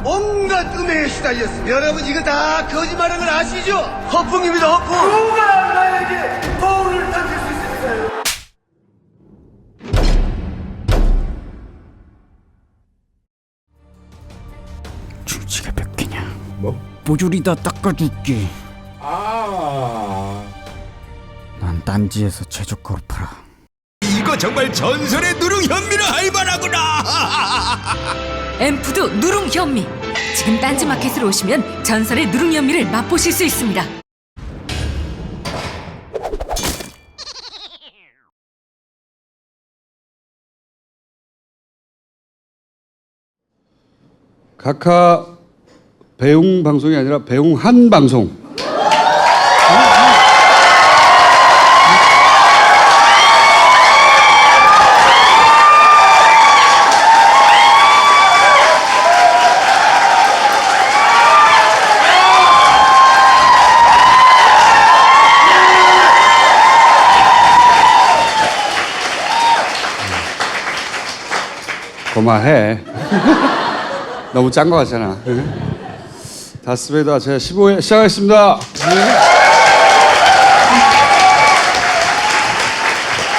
온갖 음해에 시달렸습니다. 여러분 이거 다 거짓말하는 걸 아시죠? 허풍입니다, 허풍. 누가 나에게 거울을 던질 수 있습니까? 줄지가 몇 개냐? 뭐? 뽀줄이 다 닦아줄게. 난 딴지에서 최저가로 팔아. 이거 정말 전설의 누룽 현미를 할 만하구나. 앰프도 누룽 현미. 지금 딴지마켓으로 오시면 전설의 누룽 현미를 맛보실 수 있습니다. 각하 배웅 방송이 아니라 배웅한 방송. 고마해. 너무 짠 거 같잖아. 다스베이더 제 15회 시작하겠습니다.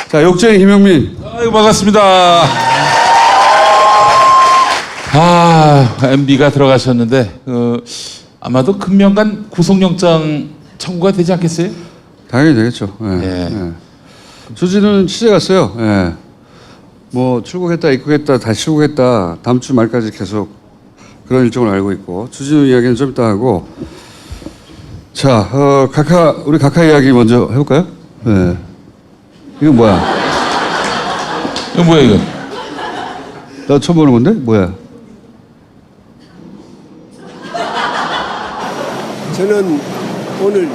자, 욕쟁이 김영민. 아이고, 반갑습니다. MB가 들어가셨는데 아마도 금명간 구속영장 청구가 되지 않겠어요? 당연히 되겠죠. 예. 예. 주진우는 취재 갔어요. 예. 뭐 출국했다 입국했다 다시 출국했다 다음 주 말까지 계속 그런 일정을 알고 있고, 주진우 이야기는 좀 이따 하고. 자, 우리 각하 이야기 먼저 해볼까요? 네. 이거 뭐야? 이거 뭐야 이거? 나 처음 보는 건데? 뭐야? 저는 오늘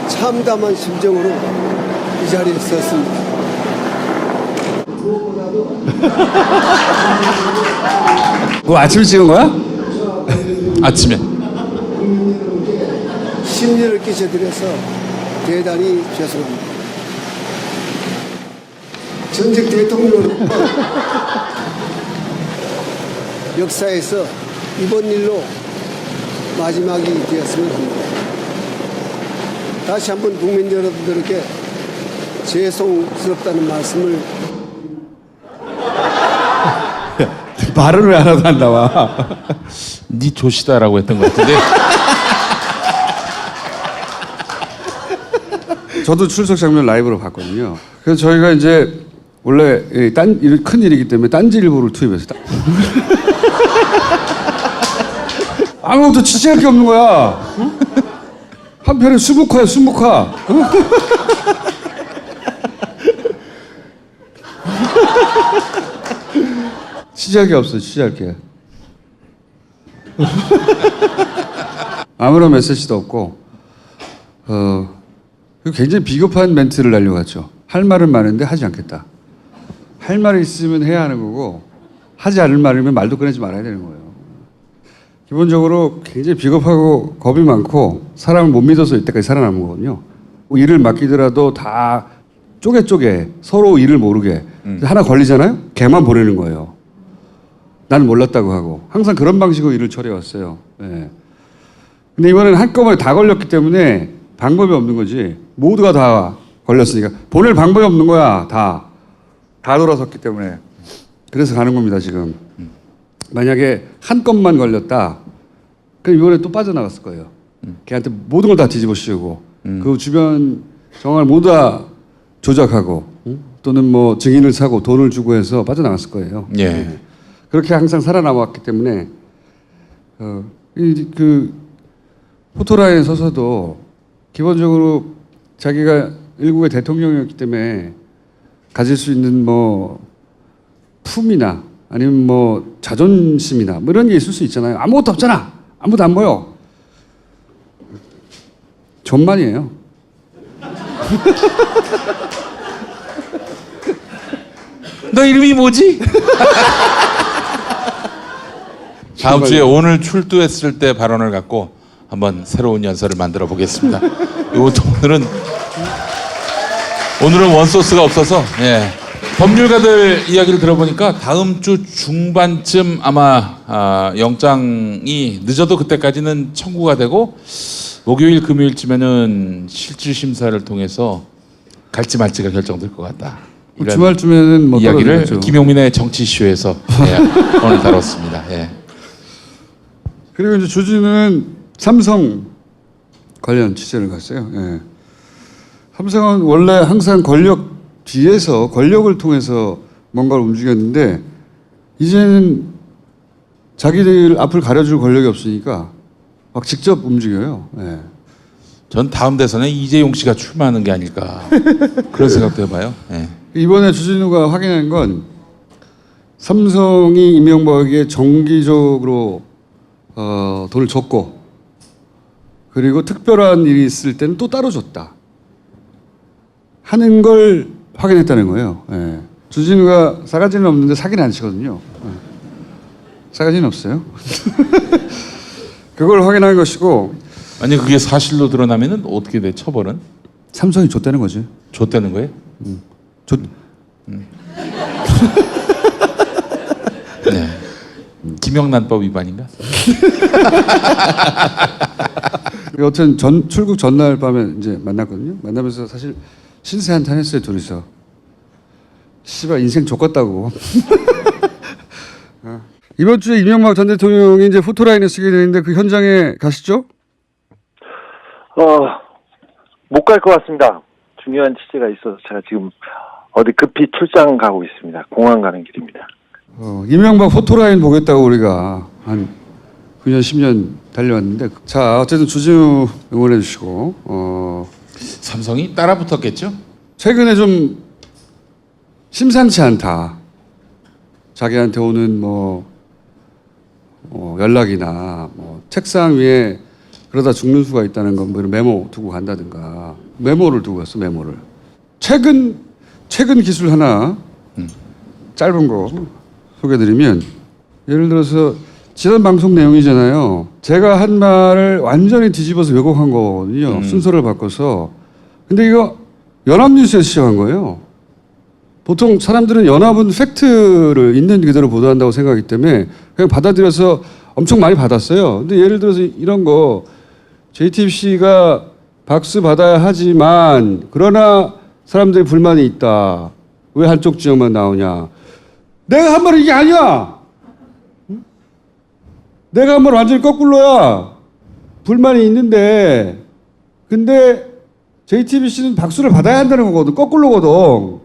참담한 심정으로 이 자리에 섰습니다. 그거 아침에 찍은 거야? 아침에. 심려를 끼쳐드려서 대단히 죄송합니다. 전직 대통령은 역사에서 이번 일로 마지막이 되었으면 합니다. 다시 한번 국민 여러분들에게 죄송스럽다는 말씀을. 말을 왜 안 하고 안 나와? 네 조시다라고 했던 것 같은데. 저도 출석 장면 라이브로 봤거든요. 그래서 저희가 이제 원래 큰 일이기 때문에 딴지 일보를 투입했어요. 아무것도 취재할 게 없는 거야. 한편에 수묵화야, 수묵화. 취재할 게 없어, 취재할 게. 아무런 메시지도 없고, 굉장히 비겁한 멘트를 날려갔죠. 할 말은 많은데 하지 않겠다. 할 말이 있으면 해야 하는 거고, 하지 않을 말이면 말도 꺼내지 말아야 되는 거예요. 기본적으로 굉장히 비겁하고 겁이 많고 사람을 못 믿어서 이때까지 살아남은 거거든요. 일을 맡기더라도 다 쪼개 서로 일을 모르게 하나 걸리잖아요? 걔만 보내는 거예요. 나는 몰랐다고 하고 항상 그런 방식으로 일을 처리해왔어요. 네. 근데 이번에는 한꺼번에 다 걸렸기 때문에 방법이 없는 거지. 모두가 다 걸렸으니까 보낼 방법이 없는 거야. 다 돌아섰기 때문에. 그래서 가는 겁니다 지금. 만약에 한 건만 걸렸다, 그럼 이번에 또 빠져나갔을 거예요. 걔한테 모든 걸 다 뒤집어 씌우고 그 주변 정황을 모두 다 조작하고 또는 뭐 증인을 사고 돈을 주고 해서 빠져나갔을 거예요. 예. 네. 그렇게 항상 살아남았기 때문에 그 포토라인에 서서도 기본적으로 자기가 일국의 대통령이었기 때문에 가질 수 있는 뭐 품이나 아니면 뭐 자존심이나 뭐 이런 게 있을 수 있잖아요. 아무것도 없잖아. 아무도 안 보여. 존만이에요. 너 이름이 뭐지? 다음 주에 오늘 출두했을 때 발언을 갖고 한번 새로운 연설을 만들어 보겠습니다. 오늘은 원소스가 없어서 예. 법률가들 이야기를 들어보니까 다음 주 중반쯤 아마 영장이 늦어도 그때까지는 청구가 되고 목요일 금요일쯤에는 실질 심사를 통해서 갈지 말지가 결정될 것 같다. 이런 주말쯤에는 뭐 이야기를 떨어지겠죠. 김용민의 정치쇼에서 오늘 다뤘습니다. 예. 그리고 이제 주진우는 삼성 관련 취재를 갔어요. 예. 삼성은 원래 항상 권력 뒤에서 권력을 통해서 뭔가를 움직였는데 이제는 자기들 앞을 가려줄 권력이 없으니까 막 직접 움직여요. 예. 전 다음 대선에 이재용 씨가 출마하는 게 아닐까 그런 생각도 해봐요. 예. 이번에 주진우가 확인한 건 삼성이 이명박에게 정기적으로 돈을 줬고 그리고 특별한 일이 있을 때는 또 따로 줬다 하는 걸 확인했다는 거예요. 예. 주진우가 싸가지는 없는데 사기는 안 치거든요. 예. 싸가지는 없어요. 그걸 확인한 것이고 아니 그게 사실로 드러나면은 어떻게 돼? 처벌은? 삼성이 줬다는 거지. 줬다는 거예요? 네. 김영란법 위반인가? 여튼 출국 전날 밤에 이제 만났거든요. 만나면서 사실 신세 한탄 했어요, 둘이서. 씨발 인생 족같다고. 이번 주에 이명박 전 대통령이 이제 포토라인을 쓰게 되는데 그 현장에 가시죠? 못 갈 것 같습니다. 중요한 취재가 있어서 제가 지금 어디 급히 출장 가고 있습니다. 공항 가는 길입니다. 이명박 포토라인 보겠다고 우리가 한 9년, 10년 달려왔는데 자, 어쨌든 주진우 응원해 주시고 삼성이 따라붙었겠죠? 최근에 좀 심상치 않다. 자기한테 오는 연락이나 책상 위에 그러다 죽는 수가 있다는 건 뭐 이런 메모 두고 간다든가 메모를 두고 갔어. 메모를 최근 기술 하나 짧은 거 소개드리면 예를 들어서 지난 방송 내용이잖아요. 제가 한 말을 완전히 뒤집어서 왜곡한 거거든요. 순서를 바꿔서. 근데 이거 연합뉴스에서 시작한 거예요. 보통 사람들은 연합은 팩트를 있는 그대로 보도한다고 생각하기 때문에 그냥 받아들여서 엄청 많이 받았어요. 근데 예를 들어서 이런 거 JTBC가 박수 받아야 하지만 그러나 사람들이 불만이 있다. 왜 한쪽 지역만 나오냐. 내가 한 말은 이게 아니야. 내가 한 말 완전히 거꾸로야. 불만이 있는데 근데 JTBC는 박수를 받아야 한다는 거거든. 거꾸로거든.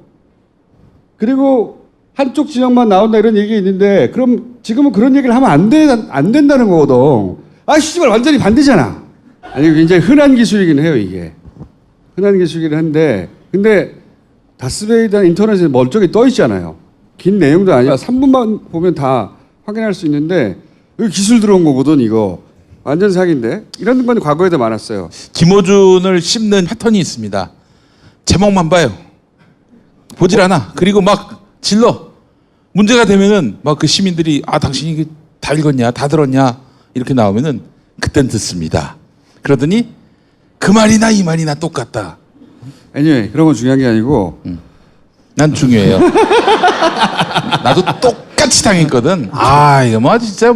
그리고 한쪽 지역만 나온다 이런 얘기 있는데 그럼 지금은 그런 얘기를 하면 안 된다는 거거든. 아 씨발 완전히 반대잖아. 아니 굉장히 흔한 기술이긴 해요 이게. 흔한 기술이긴 한데 근데 다스베이다 인터넷에 멀쩡히 떠 있잖아요. 긴 내용도 아니야. 3분만 보면 다 확인할 수 있는데 여기 기술 들어온 거거든 이거. 완전 사기인데. 이런 건 과거에도 많았어요. 김어준을 씹는 패턴이 있습니다. 제목만 봐요. 보질 않아. 그리고 막 질러. 문제가 되면은 막 그 시민들이 당신이 이게 다 읽었냐, 다 들었냐 이렇게 나오면은 그땐 듣습니다. 그러더니 그 말이나 이 말이나 똑같다. anyway, 그런 건 중요한 게 아니고 난 중요해요. 나도 똑같이 당했거든. 이거 뭐 진짜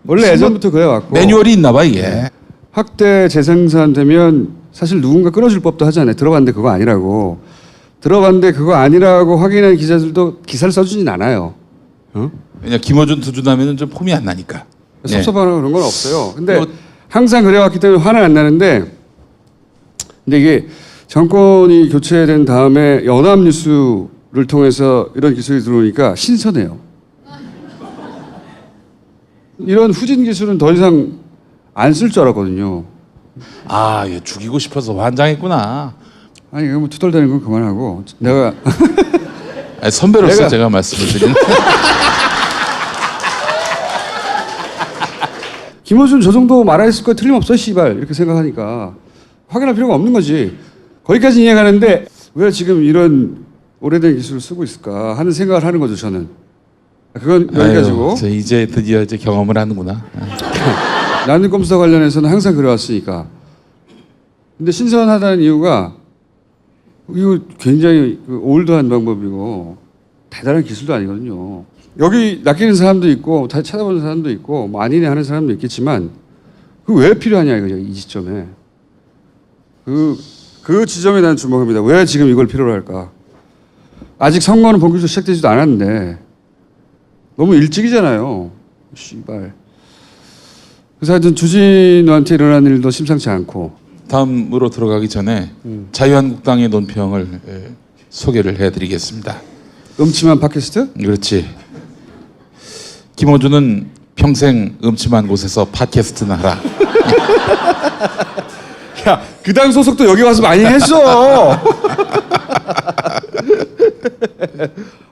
원래 예전부터 그래 왔고 매뉴얼이 있나 봐 이게. 확대 재생산 되면 사실 누군가 끊어줄 법도 하잖아요. 들어봤는데 그거 아니라고. 들어봤는데 그거 아니라고 확인한 기자들도 기사를 써주진 않아요. 왜냐 김어준 두준하면은 좀 폼이 안 나니까. 섭섭하거나 그런 건 없어요. 근데 그리고 항상 그래왔기 때문에 화는 안 나는데 근데 이게 정권이 교체된 다음에 연합뉴스를 통해서 이런 기술이 들어오니까 신선해요. 이런 후진 기술은 더 이상 안 쓸 줄 알았거든요. 얘 죽이고 싶어서 환장했구나. 아니 이거 뭐 투덜대는 건 그만하고 내가 선배로서 제가 말씀을 드리는. 김어준 저 정도 말했을 거 틀림없어 씨발 이렇게 생각하니까 확인할 필요가 없는 거지. 거기까지 이해가는데 왜 지금 이런 오래된 기술을 쓰고 있을까 하는 생각을 하는 거죠 저는. 그건 여기까지고. 저 이제 드디어 경험을 하는구나. 나는 꼼수사 관련해서는 항상 그래왔으니까. 근데 신선하다는 이유가 이거 굉장히 올드한 방법이고 대단한 기술도 아니거든요. 여기 낚이는 사람도 있고 다 찾아보는 사람도 있고 뭐 아니네 하는 사람도 있겠지만 그 왜 필요하냐 이거죠. 이 지점에 그 지점에 난 주목합니다. 왜 지금 이걸 필요로 할까? 아직 선거는 본격적으로 시작되지도 않았는데 너무 일찍이잖아요. 씨발. 그래서 하여튼 주진우한테 일어난 일도 심상치 않고. 다음으로 들어가기 전에 자유한국당의 논평을 소개를 해드리겠습니다. 음침한 팟캐스트? 그렇지. 김어준은 평생 음침한 곳에서 팟캐스트나 하라. 야, 그 당 소속도 여기 와서 많이 했어.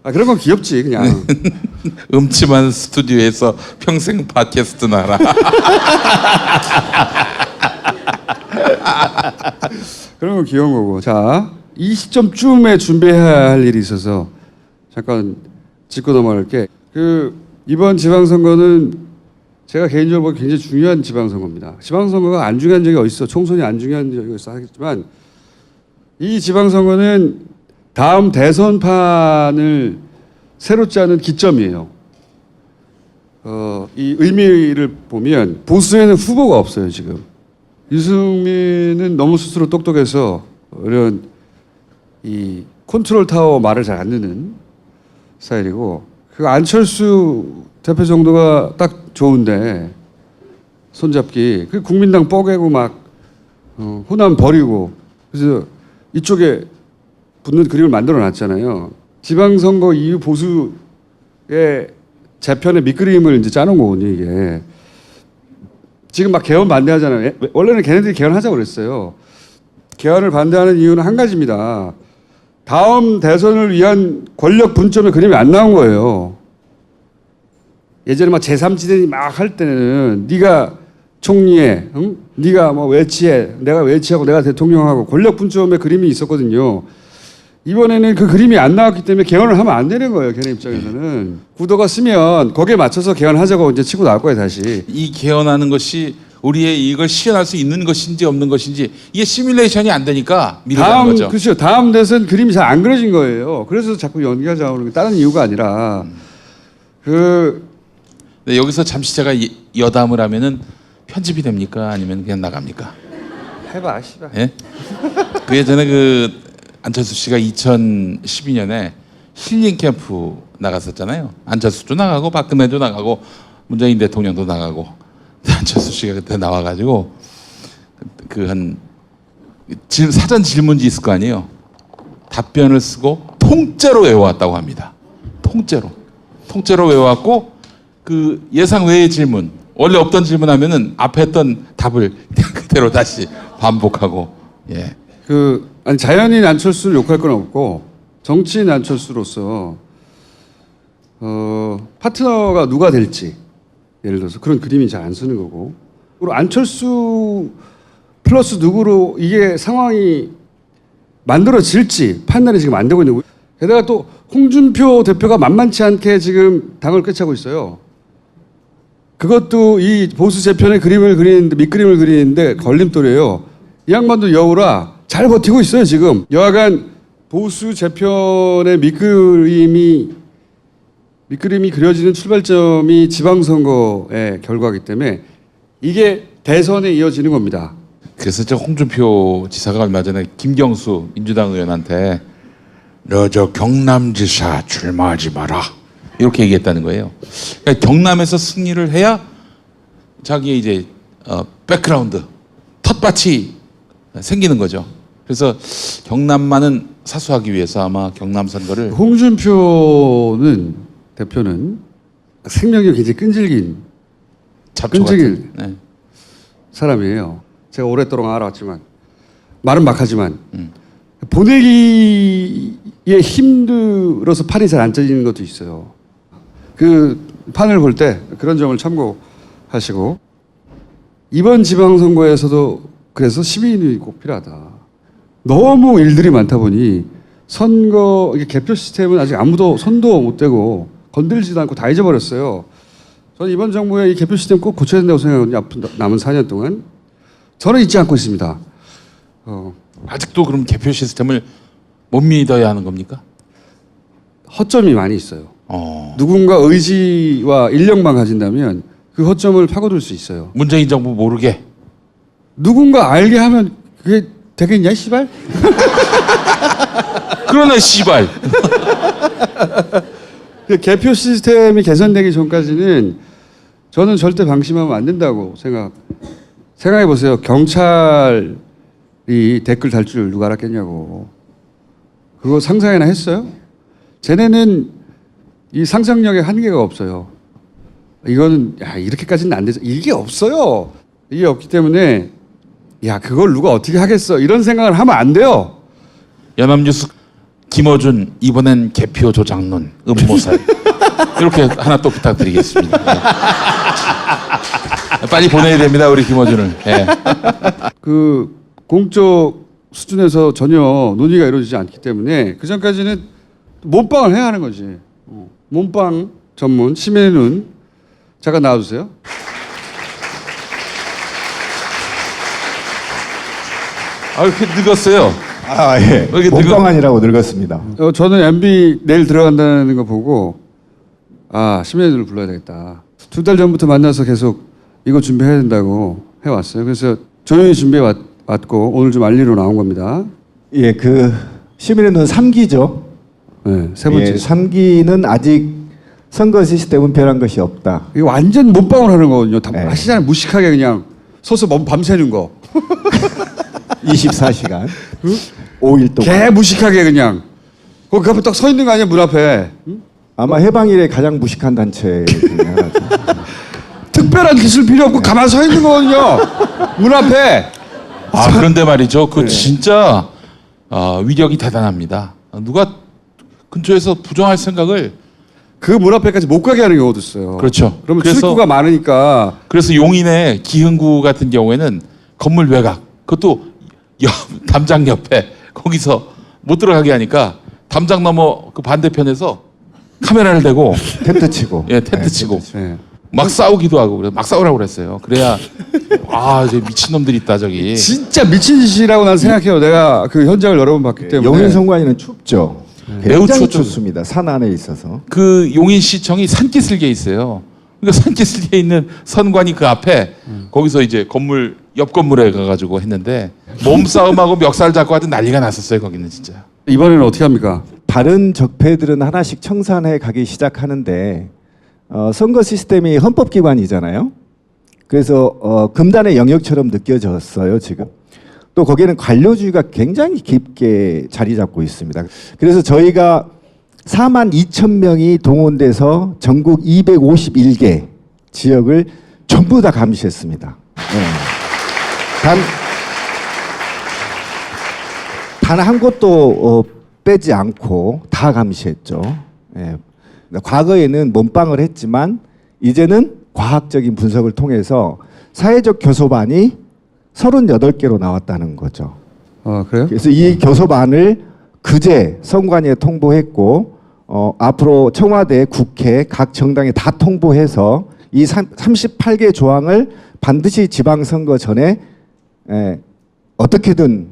아, 그런 건 귀엽지 그냥. 음침한 스튜디오에서 평생 팟캐스트나 하라. 그런 건 귀여운 거고. 자, 이 시점쯤에 준비해야 할 일이 있어서 잠깐 짚고 넘어갈게. 이번 지방선거는 제가 개인적으로 보기 굉장히 중요한 지방선거입니다. 지방선거가 안 중요한 적이 어딨어. 총선이 안 중요한 적이 있어 하겠지만 이 지방선거는 다음 대선판을 새로 짜는 기점이에요. 이 의미를 보면 보수에는 후보가 없어요 지금. 유승민은 너무 스스로 똑똑해서 이런 이 컨트롤 타워 말을 잘 안 듣는 스타일이고, 그 안철수 대표 정도가 딱 좋은데 손잡기. 그 국민당 뻐개고 막 호남 버리고 그래서 이쪽에 붙는 그림을 만들어 놨잖아요. 지방선거 이후 보수의 재편의 밑그림을 이제 짜놓은 거거든요 이게. 지금 막 개헌 반대하잖아요. 원래는 걔네들이 개헌하자고 그랬어요. 개헌을 반대하는 이유는 한 가지입니다. 다음 대선을 위한 권력 분점의 그림이 안 나온 거예요. 예전에 막 제3지대니 막 할 때는 네가 총리해, 응? 네가 뭐 외치해, 내가 외치하고 내가 대통령하고 권력 분점의 그림이 있었거든요. 이번에는 그 그림이 안 나왔기 때문에 개헌을 하면 안 되는 거예요. 걔네 입장에서는. 구도가 쓰면 거기에 맞춰서 개헌하자고 이제 치고 나올 거예요 다시. 이 개헌하는 것이 우리의 이익을 실현할 수 있는 것인지 없는 것인지 이게 시뮬레이션이 안 되니까 미루는 거죠. 그렇죠. 다음 대선 그림이 잘 안 그려진 거예요. 그래서 자꾸 연기가 나오는 게 다른 이유가 아니라 네, 여기서 잠시 제가 여담을 하면은 편집이 됩니까? 아니면 그냥 나갑니까? 해봐, 씨발. 예? 그 예전에 안철수 씨가 2012년에 힐링 캠프 나갔었잖아요. 안철수도 나가고 박근혜도 나가고 문재인 대통령도 나가고. 안철수 씨가 그때 나와가지고 사전 질문지 있을 거 아니에요. 답변을 쓰고 통째로 외워왔다고 합니다. 통째로 외워왔고 그 예상 외의 질문, 원래 없던 질문하면은 앞에 했던 답을 그냥 그대로 다시 반복하고. 예. 아니 자연인 안철수를 욕할 건 없고 정치인 안철수로서 파트너가 누가 될지 예를 들어서 그런 그림이 잘 안 쓰는 거고, 그리고 안철수 플러스 누구로 이게 상황이 만들어질지 판단이 지금 안 되고 있는 거고, 게다가 또 홍준표 대표가 만만치 않게 지금 당을 꿰차고 있어요. 그것도 이 보수 재편의 그림을 그리는데 밑그림을 그리는데 걸림돌이에요. 이 양반도 여우라 잘 버티고 있어요 지금. 여하간 보수 재편의 밑그림이 그려지는 출발점이 지방선거의 결과이기 때문에 이게 대선에 이어지는 겁니다. 그래서 저 홍준표 지사가 얼마 전에 김경수 민주당 의원한테 너 저 경남지사 출마하지 마라 이렇게 얘기했다는 거예요. 그러니까 경남에서 승리를 해야 자기의 이제 백그라운드 텃밭이 생기는 거죠. 그래서 경남만은 사수하기 위해서 아마 경남 선거를 대표는 생명이 굉장히 끈질긴 잡초 같은. 네. 사람이에요. 제가 오랫동안 알아왔지만 말은 막하지만 보내기에 힘들어서 판이 잘 안 짜지는 것도 있어요. 그 판을 볼 때 그런 점을 참고하시고, 이번 지방선거에서도 그래서 시민이 꼭 필요하다. 너무 일들이 많다 보니 선거 개표 시스템은 아직 아무도 손도 못 대고 건들지도 않고 다 잊어버렸어요. 저는 이번 정부의 이 개표 시스템 꼭 고쳐야 된다고 생각하거든요. 앞으로 남은 4년 동안. 저는 잊지 않고 있습니다. 아직도 그럼 개표 시스템을 못 믿어야 하는 겁니까? 허점이 많이 있어요. 어. 누군가 의지와 인력만 가진다면 그 허점을 파고들 수 있어요. 문재인 정부 모르게. 누군가 알게 하면 그게 되겠냐, 씨발? 그러나 씨발. 그 개표 시스템이 개선되기 전까지는 저는 절대 방심하면 안 된다고 생각해 보세요. 경찰이 댓글 달 줄 누가 알았겠냐고. 그거 상상이나 했어요? 쟤네는 이 상상력에 한계가 없어요. 이거는 야 이렇게까지는 안 되죠. 이게 없어요. 이게 없기 때문에 야 그걸 누가 어떻게 하겠어 이런 생각을 하면 안 돼요. 연합뉴스 김어준 이번엔 개표 조작론 음모살 이렇게 하나 또 부탁드리겠습니다. 네. 빨리 보내야 됩니다 우리 김어준을. 네. 그 공적 수준에서 전혀 논의가 이루어지지 않기 때문에 그 전까지는 몸빵을 해야 하는 거지. 몸빵 전문 시민의 눈 잠깐 나와주세요. 아 이렇게 늙었어요. 아, 예. 이렇게 몸빵아니라고 늙었습니다. 저는 MB 내일 들어간다는 거 보고 아 시민의 눈을 불러야 되겠다. 2달 전부터 만나서 계속 이거 준비해야 된다고 해왔어요. 그래서 조용히 준비해 왔고 오늘 좀 알리러 나온 겁니다. 예, 그 시민의 눈 3기죠. 네, 세 번째. 예, 3기는 아직 선거 시스템은 변한 것이 없다. 이거 완전 몸빵을 하는 거거든요. 다 네. 하시잖아요. 무식하게 그냥 서서 밤새는 거. 24시간. 5일 동안. 개 무식하게 그냥. 거기 앞에 딱 서 있는 거 아니야 문 앞에. 응? 아마 해방일에 가장 무식한 단체 중에 하나죠. 특별한 기술 필요 없고 가만 서 있는 거거든요. 문 앞에. 아 그런데 말이죠. 그 진짜 위력이 대단합니다. 누가 근처에서 부정할 생각을. 그 문 앞에까지 못 가게 하는 경우도 있어요. 그렇죠. 그러면 그래서- 출입구가 많으니까 그래서 용인의 기흥구 같은 경우에는 건물 외곽 그것도 담장 옆에 거기서 못 들어가게 하니까 담장 너머 그 반대편에서 카메라를 대고 텐트 치고. 예 텐트 치고 예. 막 싸우기도 하고 그래 막 싸우라고 그랬어요. 그래야 아 이제 미친 놈들이 있다 저기. 진짜 미친 짓이라고 난 생각해요. 내가 그 현장을 여러 번 봤기 때문에. 용인 선관위는 춥죠. 매우 굉장히 춥죠. 춥습니다. 산 안에 있어서. 그 용인시청이 산기슭에 있어요. 그러니까 산기슭에 있는 선관위 그 앞에 거기서 이제 건물 옆 건물에 가가지고 했는데 몸싸움하고 멱살 잡고 하던 난리가 났었어요. 거기는 진짜. 이번에는 어떻게 합니까? 다른 적폐들은 하나씩 청산해 가기 시작하는데 선거 시스템이 헌법기관이잖아요. 그래서 금단의 영역처럼 느껴졌어요 지금. 또 거기에는 관료주의가 굉장히 깊게 자리 잡고 있습니다. 그래서 저희가 42,000명이 동원돼서 전국 251개 지역을 전부 다 감시했습니다. 네. 단 한 곳도 빼지 않고 다 감시했죠. 예. 과거에는 몸빵을 했지만 이제는 과학적인 분석을 통해서 사회적 교섭안이 38개로 나왔다는 거죠. 아 그래요? 그래서 이 교섭안을 그제 선관위에 통보했고 앞으로 청와대, 국회, 각 정당에 다 통보해서 이 38개 조항을 반드시 지방선거 전에 어떻게든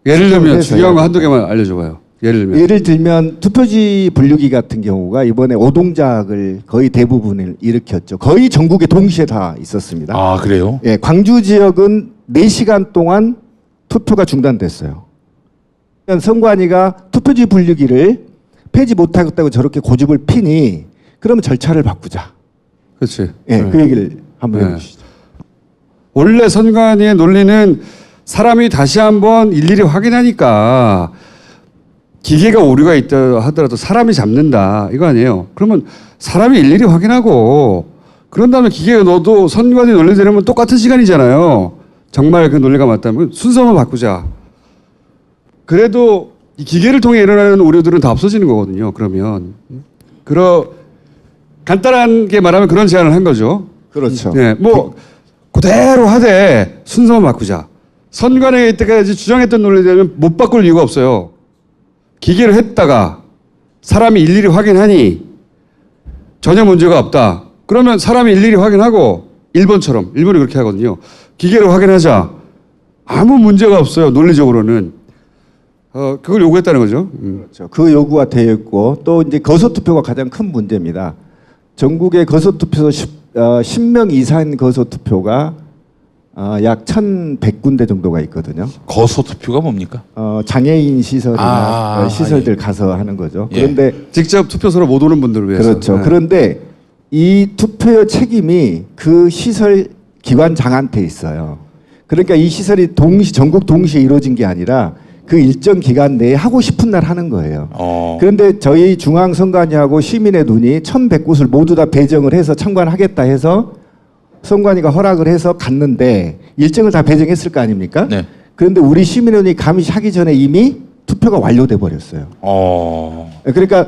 예를 들면 해서 중요한 거 해야 한두 개만 알려줘봐요. 예를 들면 투표지 분류기 같은 경우가 이번에 오동작을 거의 대부분을 일으켰죠. 거의 전국에 동시에 다 있었습니다. 아 그래요? 예, 광주 지역은 4시간 동안 투표가 중단됐어요. 선관위가 투표지 분류기를 폐지 못하겠다고 저렇게 고집을 피니 그러면 절차를 바꾸자. 그렇지. 예, 네. 그 얘기를 한번 네. 해주시죠. 원래 선관위의 논리는 사람이 다시 한번 일일이 확인하니까 기계가 오류가 있다 하더라도 사람이 잡는다 이거 아니에요. 그러면 사람이 일일이 확인하고 그런 다음에 기계가 넣어도 선관위 논리대로면 똑같은 시간이잖아요. 정말 그 논리가 맞다면 순서만 바꾸자. 그래도 이 기계를 통해 일어나는 오류들은 다 없어지는 거거든요. 그러면 간단하게 말하면 그런 제안을 한 거죠. 그렇죠. 네, 뭐 그대로 하되 순서만 바꾸자. 선관위에 이때까지 주장했던 논리대로면 못 바꿀 이유가 없어요. 기계를 했다가 사람이 일일이 확인하니 전혀 문제가 없다. 그러면 사람이 일일이 확인하고 일본이 그렇게 하거든요. 기계로 확인하자. 아무 문제가 없어요. 논리적으로는. 그걸 요구했다는 거죠. 그렇죠. 그 요구가 되어 있고 또 이제 거소 투표가 가장 큰 문제입니다. 전국의 거소 투표소 10명 이상 거소 투표가 약 1,100군데 정도가 있거든요. 거소 투표가 뭡니까? 장애인 시설이나 시설들 가서 하는 거죠. 예. 그런데 직접 투표소로 못 오는 분들을 위해서. 그렇죠. 네. 그런데 이 투표의 책임이 그 시설 기관장한테 있어요. 그러니까 이 시설이 전국 동시에 이루어진 게 아니라 그 일정 기간 내에 하고 싶은 날 하는 거예요. 그런데 저희 중앙선관위하고 시민의 눈이 1,100곳을 모두 다 배정을 해서 참관하겠다 해서 선관위가 허락을 해서 갔는데 일정을 다 배정했을 거 아닙니까? 네. 그런데 우리 시민의 눈이 감시하기 전에 이미 투표가 완료돼 버렸어요. 그러니까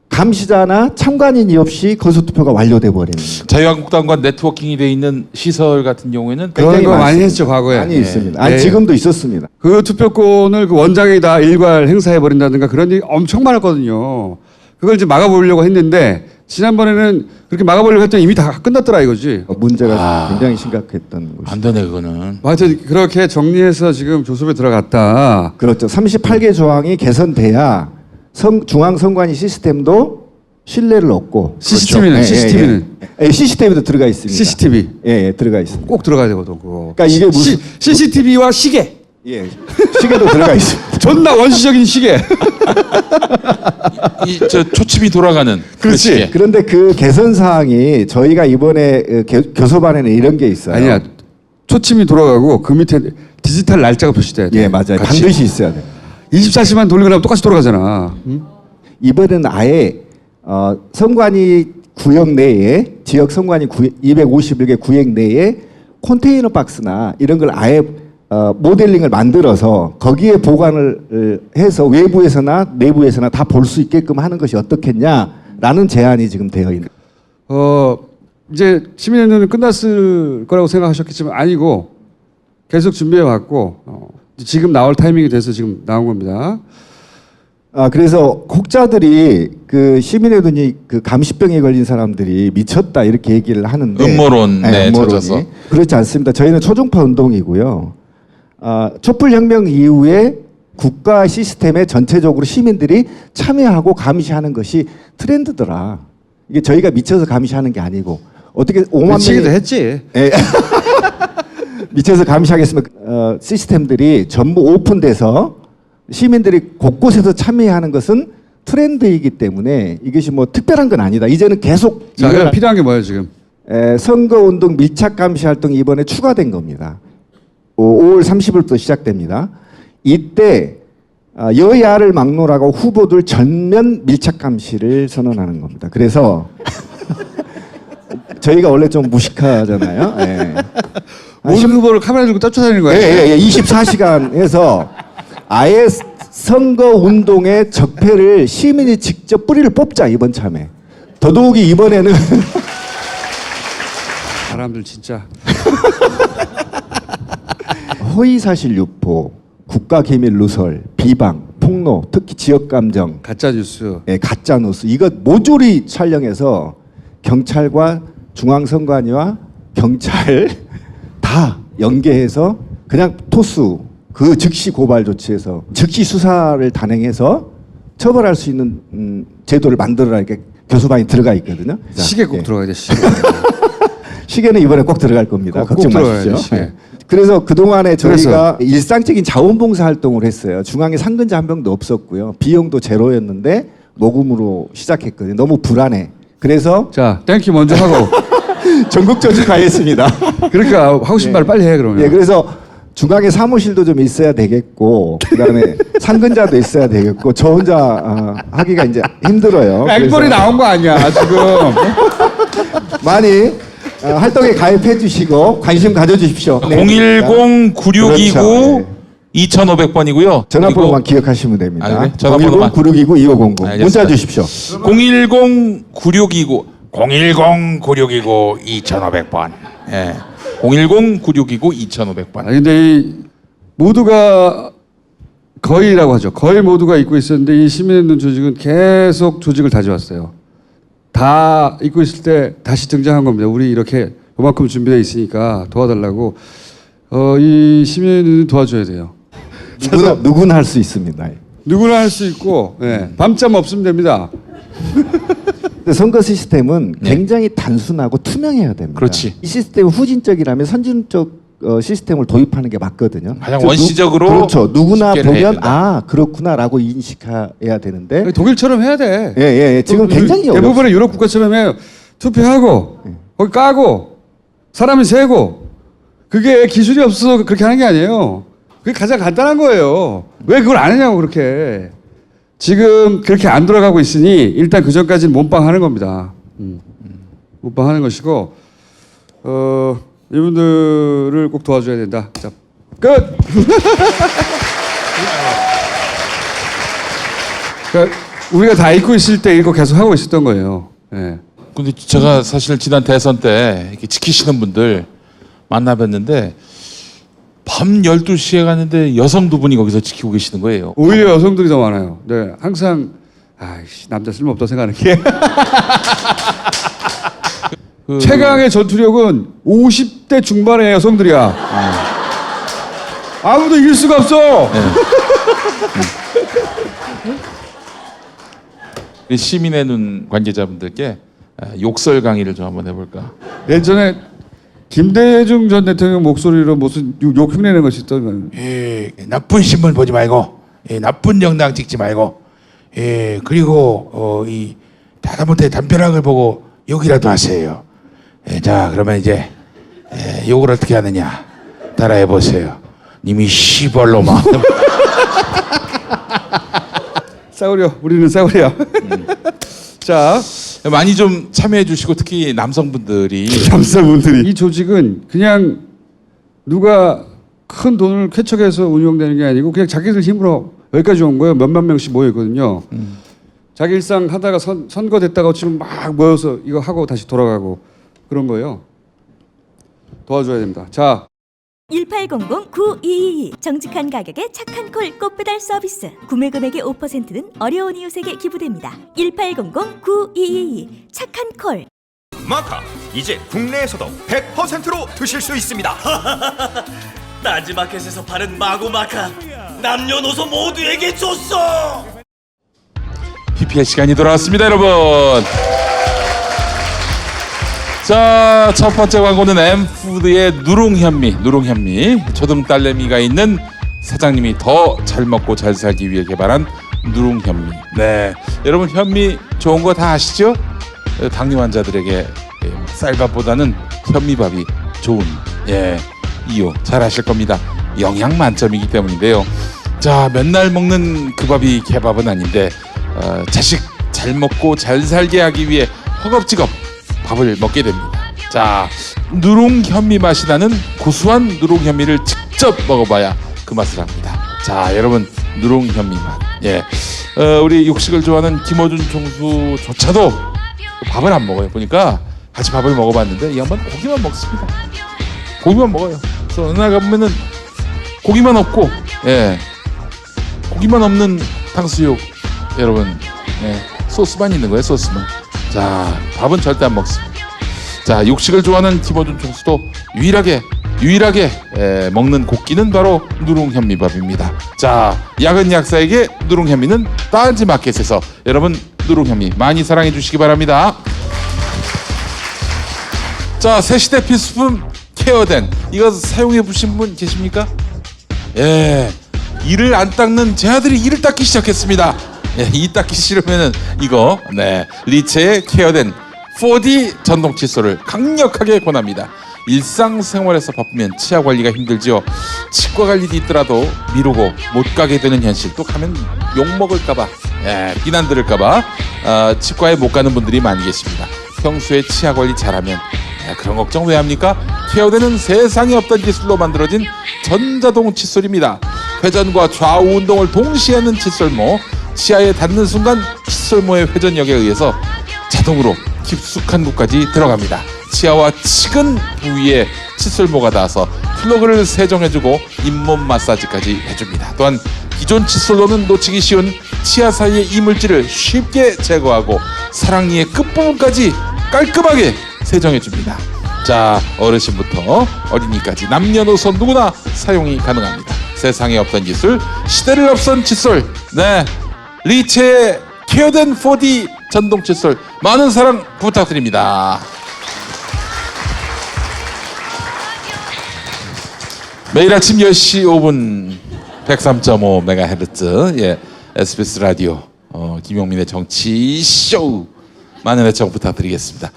감시자나 참관인이 없이 거소 투표가 완료돼 버리는 거예요. 자유한국당과 네트워킹이 돼 있는 시설 같은 경우에는 그런 거 많이 많습니다. 했죠, 과거에. 많이 네. 있습니다. 아니 네. 지금도 있었습니다. 그 투표권을 그 원장이 다 일괄 행사해 버린다든가 그런 일이 엄청 많았거든요. 그걸 이제 막아보려고 했는데 지난번에는 그렇게 막아보려고 했더니 이미 다 끝났더라 이거지. 문제가 굉장히 심각했던 것이죠. 안 되네 그거는. 하여튼 그렇게 정리해서 지금 조섭에 들어갔다. 그렇죠. 38개 조항이 개선돼야 중앙선관위 시스템도 신뢰를 얻고. CCTV는 CCTV도 들어가 있습니다. CCTV 예, 들어가 있습니다. 꼭 들어가야 되거든. 그거. 그러니까 이게 무슨 CCTV와 시계. 예, 시계도 들어가 있습니다. 존나 원시적인 시계. 저 초침이 돌아가는. 그렇지. 그런데 그 개선 사항이 저희가 이번에 교섭안에는 이런 게 있어요. 아니야. 초침이 돌아가고 그 밑에 디지털 날짜가 표시돼야 돼. 예, 맞아요. 같이. 반드시 있어야 돼요. 24시간 돌리고 나면 똑같이 돌아가잖아. 응? 이번에는 아예 선관위 구역 내에 지역 선관위 251개 구역 내에 컨테이너 박스나 이런 걸 아예 모델링을 만들어서 거기에 보관을 해서 외부에서나 내부에서나 다 볼 수 있게끔 하는 것이 어떻겠냐라는 제안이 지금 되어 있는. 이제 시민연대는 끝났을 거라고 생각하셨겠지만 아니고 계속 준비해 왔고 지금 나올 타이밍이 돼서 지금 나온 겁니다. 그래서 혹자들이 그 시민의 눈이 그 감시병에 걸린 사람들이 미쳤다 이렇게 얘기를 하는데 음모론에 젖어서. 그렇지 않습니다. 저희는 초중파 운동이고요. 촛불혁명 이후에 국가 시스템에 전체적으로 시민들이 참여하고 감시하는 것이 트렌드더라. 이게 저희가 미쳐서 감시하는 게 아니고 어떻게 5만 미치기도 명이 했지. 예. 미쳐서 감시하겠으면 시스템들이 전부 오픈돼서 시민들이 곳곳에서 참여하는 것은 트렌드이기 때문에 이것이 뭐 특별한 건 아니다. 이제는 계속 자, 그럼 필요한 게 뭐예요 지금? 선거운동 밀착 감시 활동이 이번에 추가된 겁니다. 5월 30일부터 시작됩니다. 이때 여야를 막론하고 후보들 전면 밀착 감시를 선언하는 겁니다. 그래서 저희가 원래 좀 무식하잖아요. 예. 모든 후보를 카메라 들고 쫓아다니는 거야. 예. 24시간 해서 아예 선거운동의 적폐를 시민이 직접 뿌리를 뽑자 이번 참에. 더더욱이 이번에는 사람들 진짜. 허위사실 유포, 국가기밀 누설, 비방, 폭로, 특히 지역감정, 가짜 뉴스. 예, 가짜뉴스 이것 모조리 촬영해서 경찰과 중앙선관위와 경찰 다 연계해서 그냥 토스 그 즉시 고발 조치해서 즉시 수사를 단행해서 처벌할 수 있는 제도를 만들어라 이렇게 교섭안이 들어가 있거든요. 시계 꼭 예. 들어가야 돼. 시계. 시계는 이번에 꼭 들어갈 겁니다. 꼭 걱정 들어가야죠, 마십시오. 시계. 예. 그래서 그동안에 저희가 일상적인 자원봉사 활동을 했어요. 중앙에 상근자 한 명도 없었고요. 비용도 제로였는데 모금으로 시작했거든요. 너무 불안해. 그래서 자, 땡큐 먼저 하고. 전국적으로 가겠습니다. 그러니까 하고 싶은 말 빨리 해 그러면. 예, 그래서 중앙에 사무실도 좀 있어야 되겠고, 그다음에 상근자도 있어야 되겠고, 저 혼자 하기가 이제 힘들어요. 앵벌이 그래서 나온 거 아니야 지금. 많이 활동에 가입해 주시고 관심 가져주십시오. 네. 010-9629 그렇죠. 2500번이고요. 전화번호만 기억하시면 됩니다. 그래? 전화번호만. 010-9629-2500 알겠습니다. 문자 주십시오. 010-9629 2500번. 예. 010-9629 2500번. 아니 근데 이 모두가 거의라고 하죠. 거의 모두가 잊고 있었는데 이 시민의 조직은 계속 조직을 다져왔어요. 다 잊고 있을 때 다시 등장한 겁니다. 우리 이렇게 요만큼 준비되어 있으니까 도와달라고. 이 시민의 눈 도와줘야 돼요. 누구나 할 수 있습니다. 누구나 할 수 있고 밤잠 없으면 됩니다. 근데 선거 시스템은 굉장히 단순하고 투명해야 됩니다. 그렇지. 이 시스템이 후진적이라면 선진적 시스템을 도입하는 게 맞거든요. 가장 그래서 원시적으로 그렇죠. 누구나 집계를 해야 보면 된다. 그렇구나라고 인식해야 되는데 독일처럼 해야 돼. 예. 지금 굉장히 대부분의 유럽 국가처럼 해요. 투표하고 거기 까고 사람이 세고 그게 기술이 없어서 그렇게 하는 게 아니에요. 그게 가장 간단한 거예요. 왜 그걸 안 했냐고 그렇게. 지금 그렇게 안 돌아가고 있으니 일단 그 전까지는 몸빵하는 겁니다. 몸빵하는 것이고 이분들을 꼭 도와줘야 된다. 자, 끝. 그러니까 우리가 다 잊고 있을 때 읽고 계속 하고 있었던 거예요. 예. 근데 제가 사실 지난 대선 때 이렇게 지키시는 분들 만나뵀는데 밤 12시에 갔는데 여성 두 분이 거기서 지키고 계시는 거예요. 오히려 여성들이 더 많아요. 네, 항상 남자 쓸모없다 생각하는 게. 최강의 전투력은 50대 중반의 여성들이야. 아무도 이길 수가 없어. 시민의 눈 관계자분들께 욕설 강의를 좀 한번 해볼까. 예전에 김대중 전 대통령 목소리로 무슨 욕흉내는 것이 있던 나쁜 신문 보지 말고, 나쁜 정당 찍지 말고, 그리고 이 다다못해 담벼락을 보고 욕이라도 하세요. 자, 그러면 이제 욕을 어떻게 하느냐 따라해 보세요. 님이 시벌로마. 싸우려. 우리는 싸우려. 자, 많이 좀 참여해 주시고 특히 남성분들이 남성분들이 이 조직은 그냥 누가 큰 돈을 쾌척해서 운영되는 게 아니고 그냥 자기들 힘으로 여기까지 온 거예요. 몇만 명씩 모여 있거든요. 자기 일상 하다가 선거 됐다가 지금 막 모여서 이거 하고 다시 돌아가고 그런 거예요. 도와줘야 됩니다. 자. 1800-9222 정직한 가격에 착한 콜 꽃배달 서비스. 구매 금액의 5%는 어려운 이웃에게 기부됩니다. 1800-9222 착한 콜. 마카 이제 국내에서도 100%로 드실 수 있습니다. 딴지마켓에서 파는 마구마카 남녀노소 모두에게 줬어. PPL 시간이 돌아왔습니다, 여러분. 자, 첫 번째 광고는 엠푸드의 누룽현미. 초등 딸내미가 있는 사장님이 더 잘 먹고 잘 살기 위해 개발한 누룽현미. 네, 여러분 현미 좋은 거 다 아시죠? 당뇨 환자들에게 쌀밥보다는 현미밥이 좋은 이유 잘 아실 겁니다. 영양 만점이기 때문인데요. 자, 맨날 먹는 그 밥이 개밥은 아닌데 자식 잘 먹고 잘 살게 하기 위해 허겁지겁 밥을 먹게 됩니다. 자, 누룽현미 맛이 나는 고소한 누룽현미를 직접 먹어봐야 그 맛을 압니다. 자, 여러분 누룽현미 맛. 우리 육식을 좋아하는 김어준 총수조차도 밥을 안 먹어요. 보니까 같이 밥을 먹어봤는데 이 양반 고기만 먹습니다. 고기만 먹어요. 그래서 어느 날 가보면은 고기만 없고, 고기만 없는 탕수육, 여러분, 소스만 있는 거예요. 소스만. 자, 밥은 절대 안 먹습니다. 자, 육식을 좋아하는 김어준 총수도 유일하게 먹는 곡기는 바로 누룽현미밥입니다. 자, 야근 약사에게 누룽현미는 딴지마켓에서 여러분 누룽현미 많이 사랑해 주시기 바랍니다. 자, 새시대 필수품 케어된 이거 사용해 보신 분 계십니까? 이를 안 닦는 제 아들이 이를 닦기 시작했습니다. 이 닦기 싫으면은 이거 리체의 케어된 4D 전동 칫솔을 강력하게 권합니다. 일상생활에서 바쁘면 치아 관리가 힘들지요. 치과 갈 일이 있더라도 미루고 못 가게 되는 현실, 또 가면 욕먹을까봐, 비난 들을까봐 치과에 못 가는 분들이 많이 계십니다. 평소에 치아 관리 잘하면 그런 걱정 왜 합니까? 케어되는 세상에 없던 기술로 만들어진 전자동 칫솔입니다. 회전과 좌우 운동을 동시에 하는 칫솔모, 치아에 닿는 순간 칫솔모의 회전력에 의해서 자동으로 깊숙한 곳까지 들어갑니다. 치아와 치근 부위에 칫솔모가 닿아서 플러그를 세정해주고 잇몸 마사지까지 해줍니다. 또한 기존 칫솔로는 놓치기 쉬운 치아 사이의 이물질을 쉽게 제거하고 사랑니의 끝부분까지 깔끔하게 세정해줍니다. 자, 어르신부터 어린이까지 남녀노소 누구나 사용이 가능합니다. 세상에 없던 기술, 시대를 앞선 칫솔. 네, 리체의 케어된 4D 전동 칫솔 많은 사랑 부탁드립니다. 매일 아침 10시 5분 103.5MHz 예, SBS 라디오 김용민의 정치쇼 많은 애청 부탁드리겠습니다.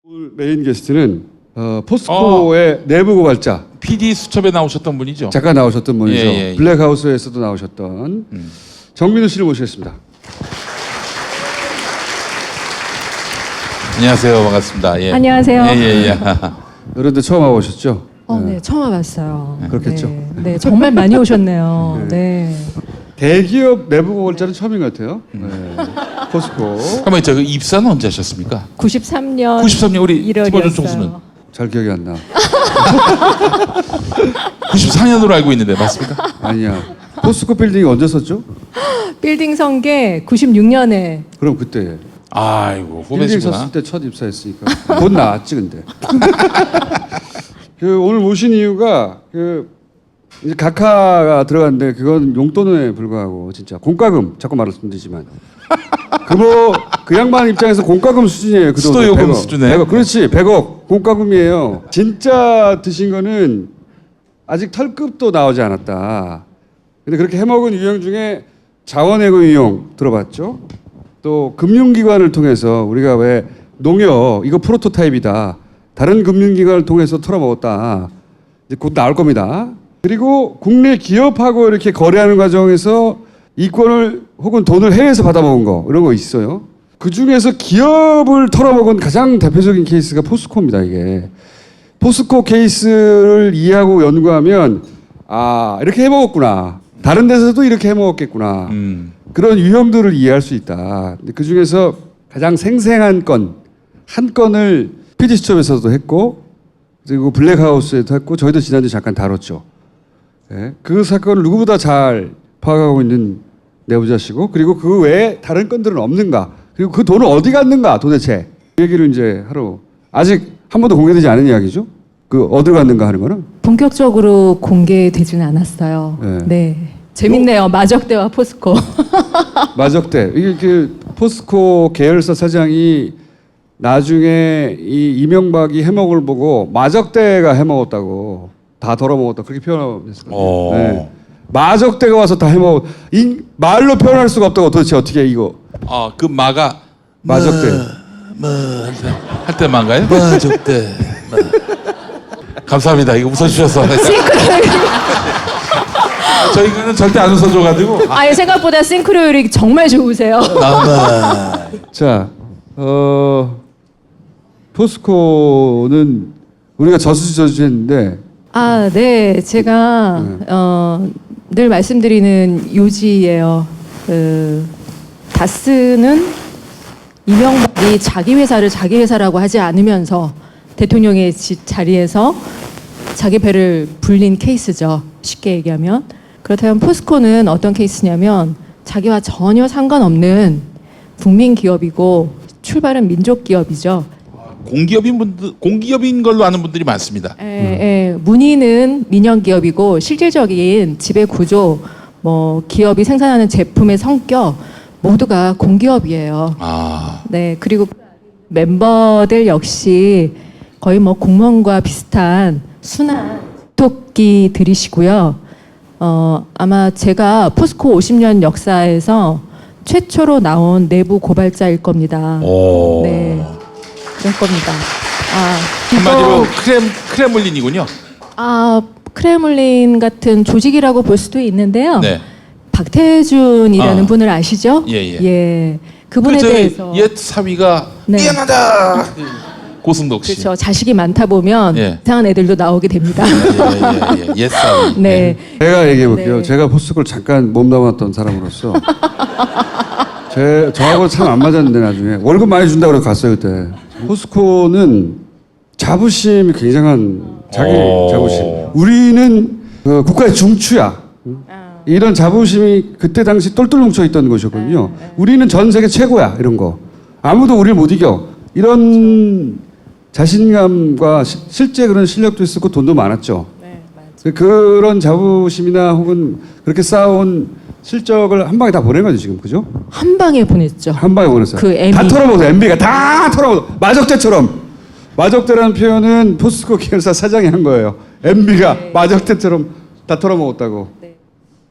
오늘 메인 게스트는 포스코의 내부 고발자 PD 수첩에 나오셨던 분이죠. 잠깐 나오셨던 분이죠. 예. 블랙하우스에서도 나오셨던 정민우 씨를 모시겠습니다. 안녕하세요. 반갑습니다. 예. 안녕하세요. 예. 여러분들 처음 와보셨죠? 네, 처음 와봤어요. 그렇겠죠. 네, 정말 많이 오셨네요. 네. 대기업 내부 고발자는 처음인 것 같아요. 포스코. 잠깐만, 그 입사는 언제 하셨습니까? 93년 93년 우리 1월이었어요. 김어준 총수는 잘 기억이 안 나. 94년으로 알고 있는데 맞습니까? 아니야. 포스코 빌딩이 언제 썼죠? 빌딩 선계 96년에 그럼 그때. 아이고 빌딩 후배시구나. 썼을 때 첫 입사했으니까. 곧 나왔지 근데. 오늘 모신 이유가 이제 각하가 들어갔는데 그건 용돈에 불과하고 진짜 공과금 자꾸 말씀드리지만 그 양반 입장에서 공과금 수준이에요. 그 수도 요금 수준에. 100억. 그렇지 100억 공과금이에요. 진짜 드신 거는 아직 털급도 나오지 않았다. 근데 그렇게 해먹은 유형 중에 자원외고 유형 들어봤죠? 또 금융기관을 통해서 우리가 왜 농협 이거 프로토타입이다. 다른 금융기관을 통해서 털어먹었다. 이제 곧 나올 겁니다. 그리고 국내 기업하고 이렇게 거래하는 과정에서 이권을 혹은 돈을 해외에서 받아먹은 거 이런 거 있어요. 그 중에서 기업을 털어먹은 가장 대표적인 케이스가 포스코입니다. 이게 포스코 케이스를 이해하고 연구하면 아 이렇게 해먹었구나. 다른 데서도 이렇게 해먹었겠구나. 그런 유형들을 이해할 수 있다. 근데 그 중에서 가장 생생한 한 건을 PD수첩에서도 했고 그리고 블랙하우스에도 했고 저희도 지난주에 잠깐 다뤘죠. 네. 그 사건을 누구보다 잘 파악하고 있는 내부자시고 그리고 그 외에 다른 건들은 없는가 그리고 그 돈은 어디 갔는가 도대체 그 얘기를 이제 하러 아직 한 번도 공개되지 않은 이야기죠. 그 어디 갔는가 하는 거는 본격적으로 공개되지는 않았어요. 네. 재밌네요. 마적대와 포스코. 마적대. 이게 포스코 계열사 사장이 나중에 이 이명박이 해먹을 보고 마적대가 해먹었다고 다 덜어먹었다 그렇게 표현했었거든요. 네. 마적대가 와서 다 해먹었. 말로 표현할 수가 없다고 도대체 어떻게 이거? 그 마가 마적대. 할 때 마인가요? 마적대. 감사합니다. 이거 웃어주셔서. 저희는 절대 안 웃어줘가지고. 아니 생각보다 싱크로율이 정말 좋으세요. 자, 포스코는 우리가 저수지했는데. 아, 네, 제가 늘 말씀드리는 요지예요. 다스는 이명박이 자기 회사를 자기 회사라고 하지 않으면서 대통령의 자리에서 자기 배를 불린 케이스죠. 쉽게 얘기하면. 그렇다면 포스코는 어떤 케이스냐면 자기와 전혀 상관없는 국민 기업이고 출발은 민족 기업이죠. 공기업인 걸로 아는 분들이 많습니다. 문의는 민영 기업이고 실질적인 지배 구조, 기업이 생산하는 제품의 성격 모두가 공기업이에요. 네, 그리고 멤버들 역시 거의 공무원과 비슷한 순한 토끼들이시고요. 아마 제가 포스코 50년 역사에서 최초로 나온 내부 고발자일 겁니다. 네. 그럴 겁니다. 한마디로 크레물린이군요. 크레물린 같은 조직이라고 볼 수도 있는데요. 네. 박태준이라는 분을 아시죠? 예. 그분에 대해서 옛 사위가 미안하다. 고승덕 씨. 그렇죠. 자식이 많다 보면 이상한 애들도 나오게 됩니다. 옛 사위. 네. 제가 얘기해 볼게요. 제가 포스코를 잠깐 몸담았던 사람으로서 저하고 참 안 맞았는데 나중에 월급 많이 준다고 그래서 갔어요 그때. 포스코는 자부심이 굉장한 자기 자부심. 우리는 국가의 중추야. 이런 자부심이 그때 당시 똘똘 뭉쳐 있던 곳이었거든요. 우리는 전 세계 최고야 이런 거. 아무도 우리를 못 이겨. 이런 자신감과 실제 그런 실력도 있었고 돈도 많았죠. 그런 자부심이나 혹은 그렇게 쌓아온 실적을 한 방에 다 보낸 거죠 지금, 그죠? 한 방에 보냈죠. 한 방에 보냈어요. 그 MB. 다 털어먹었어. MB가 다 털어먹었어. 마적대처럼. 마적대라는 표현은 포스코 계열사 사장이 한 거예요. MB가 마적대처럼 다 털어먹었다고.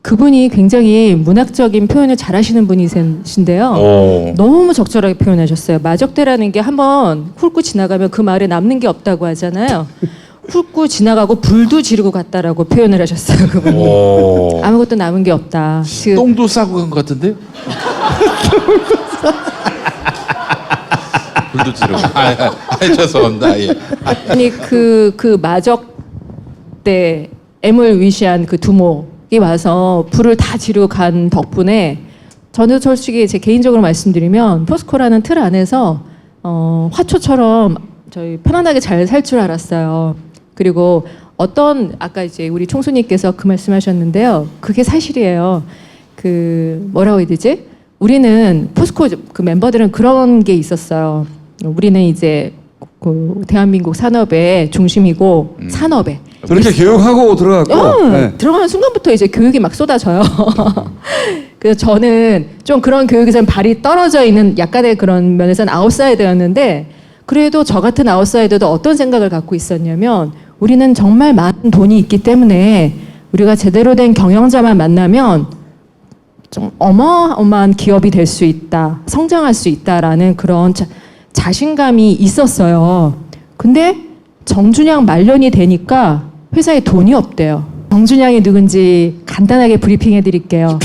그분이 굉장히 문학적인 표현을 잘하시는 분이신데요. 너무 적절하게 표현하셨어요. 마적대라는 게 한번 훑고 지나가면 그 마을에 남는 게 없다고 하잖아요. 훑고 지나가고 불도 지르고 갔다라고 표현을 하셨어요. 그분이. 아무것도 남은 게 없다. 똥도 싸고 간 것 같은데요? 불도 지르고. 죄송합니다. 예. 아니 그 마적대 M을 위시한 그 두목이 와서 불을 다 지르고 간 덕분에 저는 솔직히 제 개인적으로 말씀드리면 포스코라는 틀 안에서 화초처럼 저희 편안하게 잘 살 줄 알았어요. 그리고 어떤 아까 이제 우리 총수님께서 그 말씀하셨는데요. 그게 사실이에요. 그 뭐라고 해야 되지? 우리는 포스코 그 멤버들은 그런 게 있었어요. 우리는 이제 그 대한민국 산업의 중심이고 산업에 그렇게 교육하고 들어갔고 들어가는 순간부터 이제 교육이 막 쏟아져요. 그래서 저는 좀 그런 교육에서는 발이 떨어져 있는 약간의 그런 면에서는 아웃사이더였는데 그래도 저 같은 아웃사이더도 어떤 생각을 갖고 있었냐면 우리는 정말 많은 돈이 있기 때문에 우리가 제대로 된 경영자만 만나면 좀 어마어마한 기업이 될 수 있다, 성장할 수 있다라는 그런 자신감이 있었어요. 근데 정준양 말년이 되니까 회사에 돈이 없대요. 정준양이 누군지 간단하게 브리핑해 드릴게요.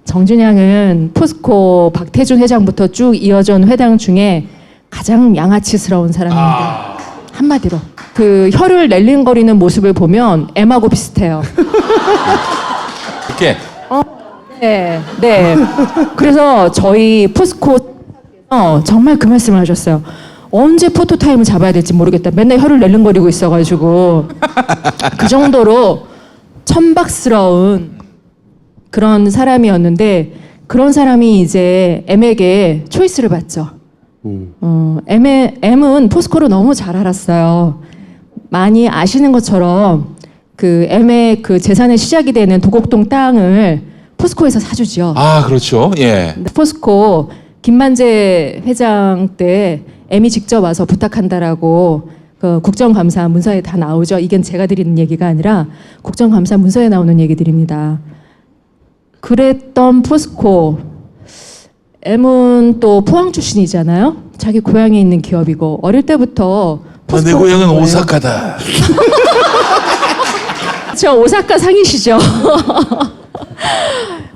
정준양은 포스코 박태준 회장부터 쭉 이어져 온 회장 중에 가장 양아치스러운 사람입니다. 한마디로 그 혀를 낼름거리는 모습을 보면 M하고 비슷해요. 이렇게. 네. 그래서 저희 포스코 정말 그 말씀을 하셨어요. 언제 포토타임을 잡아야 될지 모르겠다. 맨날 혀를 낼름거리고 있어가지고 그 정도로 천박스러운 그런 사람이었는데 그런 사람이 이제 M에게 초이스를 받죠. M은 포스코를 너무 잘 알았어요. 많이 아시는 것처럼 그 M의 그 재산의 시작이 되는 도곡동 땅을 포스코에서 사주죠. 아, 그렇죠. 예. 포스코 김만재 회장 때 M이 직접 와서 부탁한다라고 그 국정감사 문서에 다 나오죠. 이건 제가 드리는 얘기가 아니라 국정감사 문서에 나오는 얘기들입니다. 그랬던 포스코 M은 또 포항 출신이잖아요. 자기 고향에 있는 기업이고 어릴 때부터 내 고향은 오사카다. 저 오사카 상이시죠.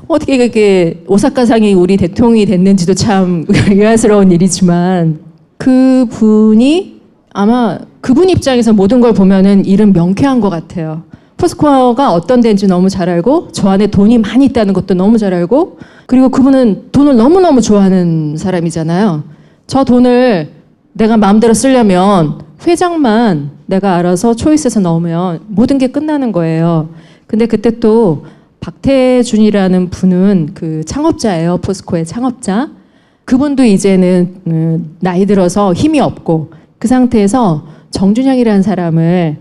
어떻게 그게 오사카 상이 우리 대통령이 됐는지도 참 의아스러운 일이지만 그분이 아마 그분 입장에서 모든 걸 보면은 일은 명쾌한 것 같아요. 포스코가 어떤 데인지 너무 잘 알고 저 안에 돈이 많이 있다는 것도 너무 잘 알고 그리고 그분은 돈을 너무너무 좋아하는 사람이잖아요. 저 돈을 내가 마음대로 쓰려면 회장만 내가 알아서 초이스해서 넣으면 모든 게 끝나는 거예요. 근데 그때 또 박태준이라는 분은 그 창업자예요. 포스코의 창업자. 그분도 이제는 나이 들어서 힘이 없고 그 상태에서 정준영이라는 사람을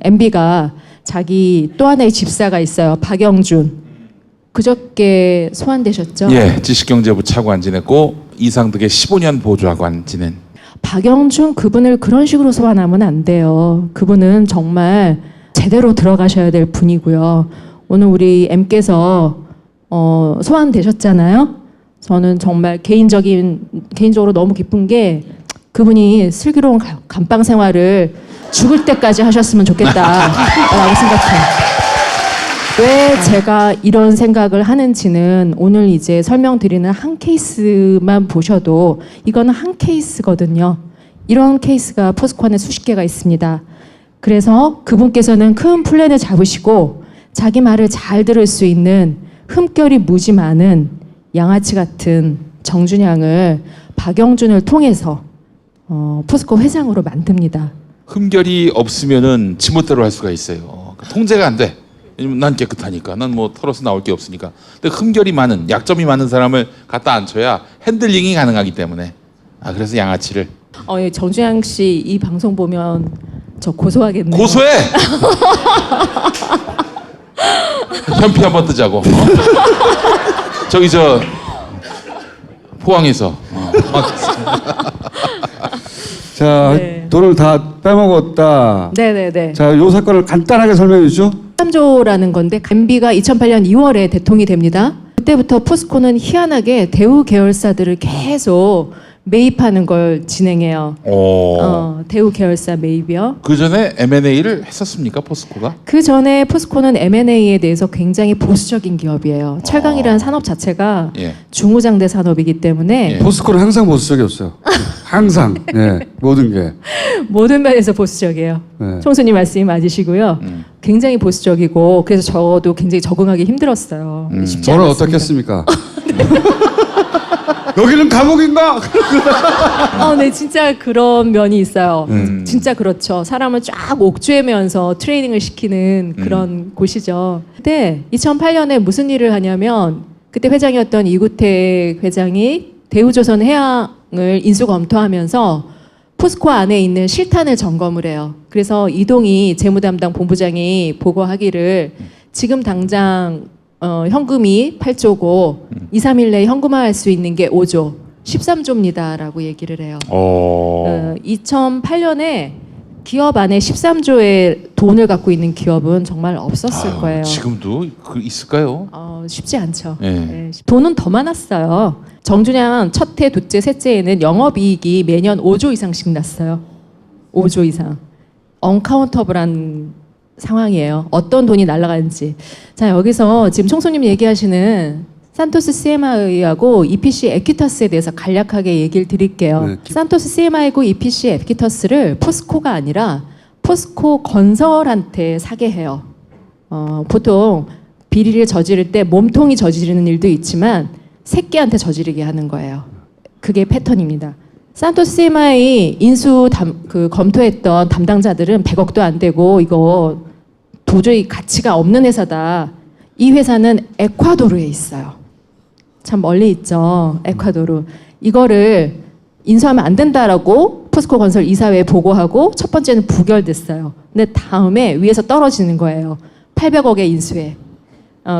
MB가 자기 또 하나의 집사가 있어요. 박영준. 그저께 소환되셨죠? 예, 지식경제부 차관 지냈고 이상득의 15년 보좌관 지낸. 박영준 그분을 그런 식으로 소환하면 안 돼요. 그분은 정말 제대로 들어가셔야 될 분이고요. 오늘 우리 M께서 소환되셨잖아요. 저는 정말 개인적으로 너무 기쁜 게 그분이 슬기로운 감방 생활을 죽을 때까지 하셨으면 좋겠다라고 생각해요. 왜 제가 이런 생각을 하는지는 오늘 이제 설명드리는 한 케이스만 보셔도 이거는 한 케이스거든요. 이런 케이스가 포스코 안에 수십 개가 있습니다. 그래서 그분께서는 큰 플랜을 잡으시고 자기 말을 잘 들을 수 있는 흠결이 무지 많은 양아치 같은 정준양을 박영준을 통해서 포스코 회장으로 만듭니다. 흠결이 없으면은 지멋대로 할 수가 있어요. 통제가 안 돼. 왜냐면 난 깨끗하니까. 난 뭐 털어서 나올 게 없으니까. 근데 흠결이 많은, 약점이 많은 사람을 갖다 앉혀야 핸들링이 가능하기 때문에. 아, 그래서 양아치를. 예, 정주영 씨 이 방송 보면 저 고소하겠네요. 고소해! 현피 한번 뜨자고. 저기 저 포항에서. 자, 네. 돈을 다 빼먹었다. 네네네. 자, 요 사건을 간단하게 설명해 주죠. 3조라는 건데 MB가 2008년 2월에 대통이 됩니다. 그때부터 포스코는 희한하게 대우 계열사들을 계속 매입하는 걸 진행해요. 대우 계열사 매입이요. 그 전에 M&A를 했었습니까, 포스코가? 그 전에 포스코는 M&A에 대해서 굉장히 보수적인 기업이에요. 철강이라는 산업 자체가 예. 중후장대 산업이기 때문에 포스코는 항상 보수적이었어요. 항상. 예, 모든 게. 모든 면에서 보수적이에요. 네. 총수님 말씀이 맞으시고요. 굉장히 보수적이고 그래서 저도 굉장히 적응하기 힘들었어요. 쉽지 저는 않았습니다. 어떻겠습니까? 여기는 감옥인가? 네, 진짜 그런 면이 있어요. 진짜 그렇죠. 사람을 쫙 옥죄면서 트레이닝을 시키는 그런 곳이죠. 그때 2008년에 무슨 일을 하냐면 그때 회장이었던 이구택 회장이 대우조선 해양을 인수 검토하면서 포스코 안에 있는 실탄을 점검을 해요. 그래서 이동희 재무담당 본부장이 보고하기를 지금 당장 현금이 8조고 2, 3일 내에 현금화할 수 있는 게 5조, 13조입니다라고 얘기를 해요. 2008년에 기업 안에 13조의 돈을 갖고 있는 기업은 정말 없었을 거예요. 지금도 있을까요? 쉽지 않죠. 네. 네, 돈은 더 많았어요. 정준양 첫해, 둘째, 셋째에는 영업이익이 매년 5조 이상씩 났어요. 5조 이상. 언카운터블한 상황이에요. 어떤 돈이 날아가는지. 자, 여기서 지금 총수님 얘기하시는 산토스 CMI하고 EPC 에퀴터스에 대해서 간략하게 얘기를 드릴게요. 네. 산토스 CMI하고 EPC 에퀴터스를 포스코가 아니라 포스코 건설한테 사게 해요. 보통 비리를 저지를 때 몸통이 저지르는 일도 있지만 새끼한테 저지르게 하는 거예요. 그게 패턴입니다. 산토스 CMI 인수 검토했던 담당자들은 100억도 안 되고 이거 도저히 가치가 없는 회사다. 이 회사는 에콰도르에 있어요. 참 멀리 있죠. 에콰도르. 이거를 인수하면 안 된다라고 포스코 건설 이사회에 보고하고 첫 번째는 부결됐어요. 근데 다음에 위에서 떨어지는 거예요. 800억의 인수에.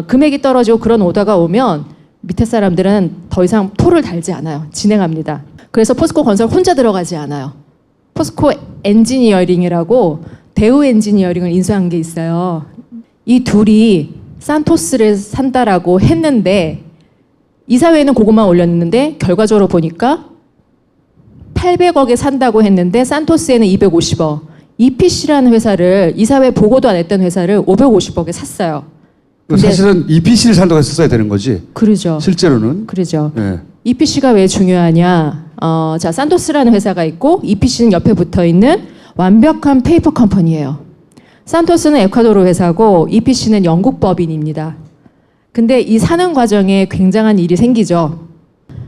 금액이 떨어지고 그런 오더가 오면 밑에 사람들은 더 이상 토를 달지 않아요. 진행합니다. 그래서 포스코 건설 혼자 들어가지 않아요. 포스코 엔지니어링이라고 대우 엔지니어링을 인수한 게 있어요. 이 둘이 산토스를 산다라고 했는데 이사회에는 그것만 올렸는데 결과적으로 보니까 800억에 산다고 했는데 산토스에는 250억. EPC라는 회사를 이사회 보고도 안 했던 회사를 550억에 샀어요. 사실은 EPC를 산다고 했었어야 되는 거지. 그러죠. 실제로는. 그러죠. 네. EPC가 왜 중요하냐? 자, 산토스라는 회사가 있고 EPC는 옆에 붙어 있는 완벽한 페이퍼 컴퍼니예요. 산토스는 에콰도르 회사고 EPC는 영국 법인입니다. 근데 이 사는 과정에 굉장한 일이 생기죠.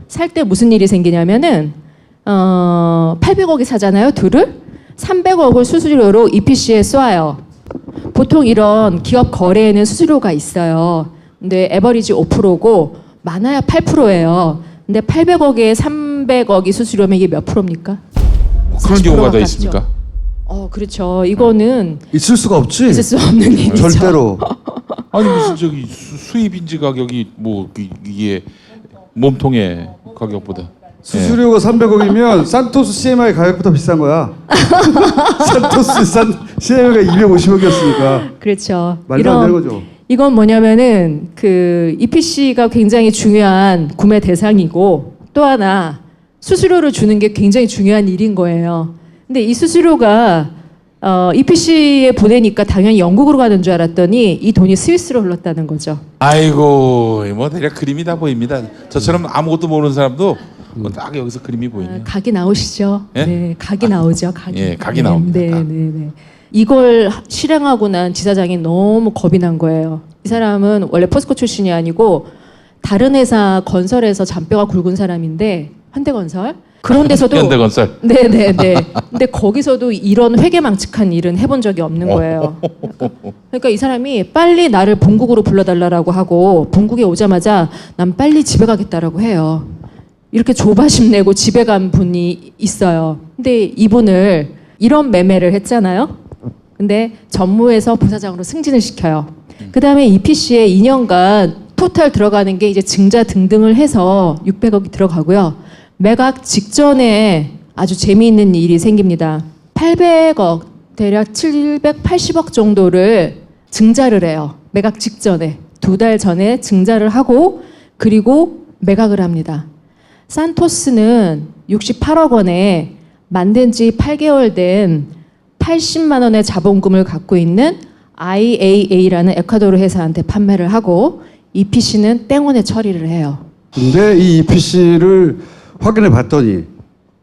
살 때 무슨 일이 생기냐면은 800억에 사잖아요, 둘을. 300억을 수수료로 EPC에 쏘아요. 보통 이런 기업 거래에는 수수료가 있어요. 근데 에버리지 5%고 많아야 8%예요. 근데 800억에 300억이 수수료면 이게 몇 프로입니까? 그런 경우가 더 있습니까? 그렇죠. 이거는 있을 수가 없지. 있을 수 없는 일이죠. 절대로. 아니 무슨 저기 수입 인지 가격이 뭐 이게 몸통의 가격보다 수수료가 300억이면 산토스 CMI 가격보다 비싼 거야. 산토스 CMI가 250억이었으니까. 그렇죠. 말도 안 되는 거죠. 이건 뭐냐면은 그 EPC가 굉장히 중요한 구매 대상이고 또 하나 수수료를 주는 게 굉장히 중요한 일인 거예요. 근데 이 수수료가 EPC에 보내니까 당연히 영국으로 가는 줄 알았더니 이 돈이 스위스로 흘렀다는 거죠. 아이고 뭐 대략 그림이 다 보입니다. 저처럼 아무것도 모르는 사람도 딱 여기서 그림이 보이네요. 각이 나오시죠? 예? 네, 각이 나오죠. 각이. 예, 각이 나옵니다. 네. 이걸 실행하고 난 지사장이 너무 겁이 난 거예요. 이 사람은 원래 포스코 출신이 아니고 다른 회사 건설에서 잔뼈가 굵은 사람인데 현대건설. 그런 데서도 현대건설. 네네네. 근데 거기서도 이런 회계망측한 일은 해본 적이 없는 거예요. 그러니까 이 사람이 빨리 나를 본국으로 불러달라고 하고 본국에 오자마자 난 빨리 집에 가겠다라고 해요. 이렇게 조바심 내고 집에 간 분이 있어요. 근데 이분을 이런 매매를 했잖아요. 근데 전무에서 부사장으로 승진을 시켜요. 그 다음에 EPC에 2년간 토탈 들어가는 게 이제 증자 등등을 해서 600억이 들어가고요. 매각 직전에 아주 재미있는 일이 생깁니다. 800억, 대략 780억 정도를 증자를 해요. 매각 직전에. 2달 전에 증자를 하고 그리고 매각을 합니다. 산토스는 68억 원에 만든 지 8개월 된 80만 원의 자본금을 갖고 있는 IAA라는 에콰도르 회사한테 판매를 하고 EPC는 땡원에 처리를 해요. 근데 이 EPC를 확인해 봤더니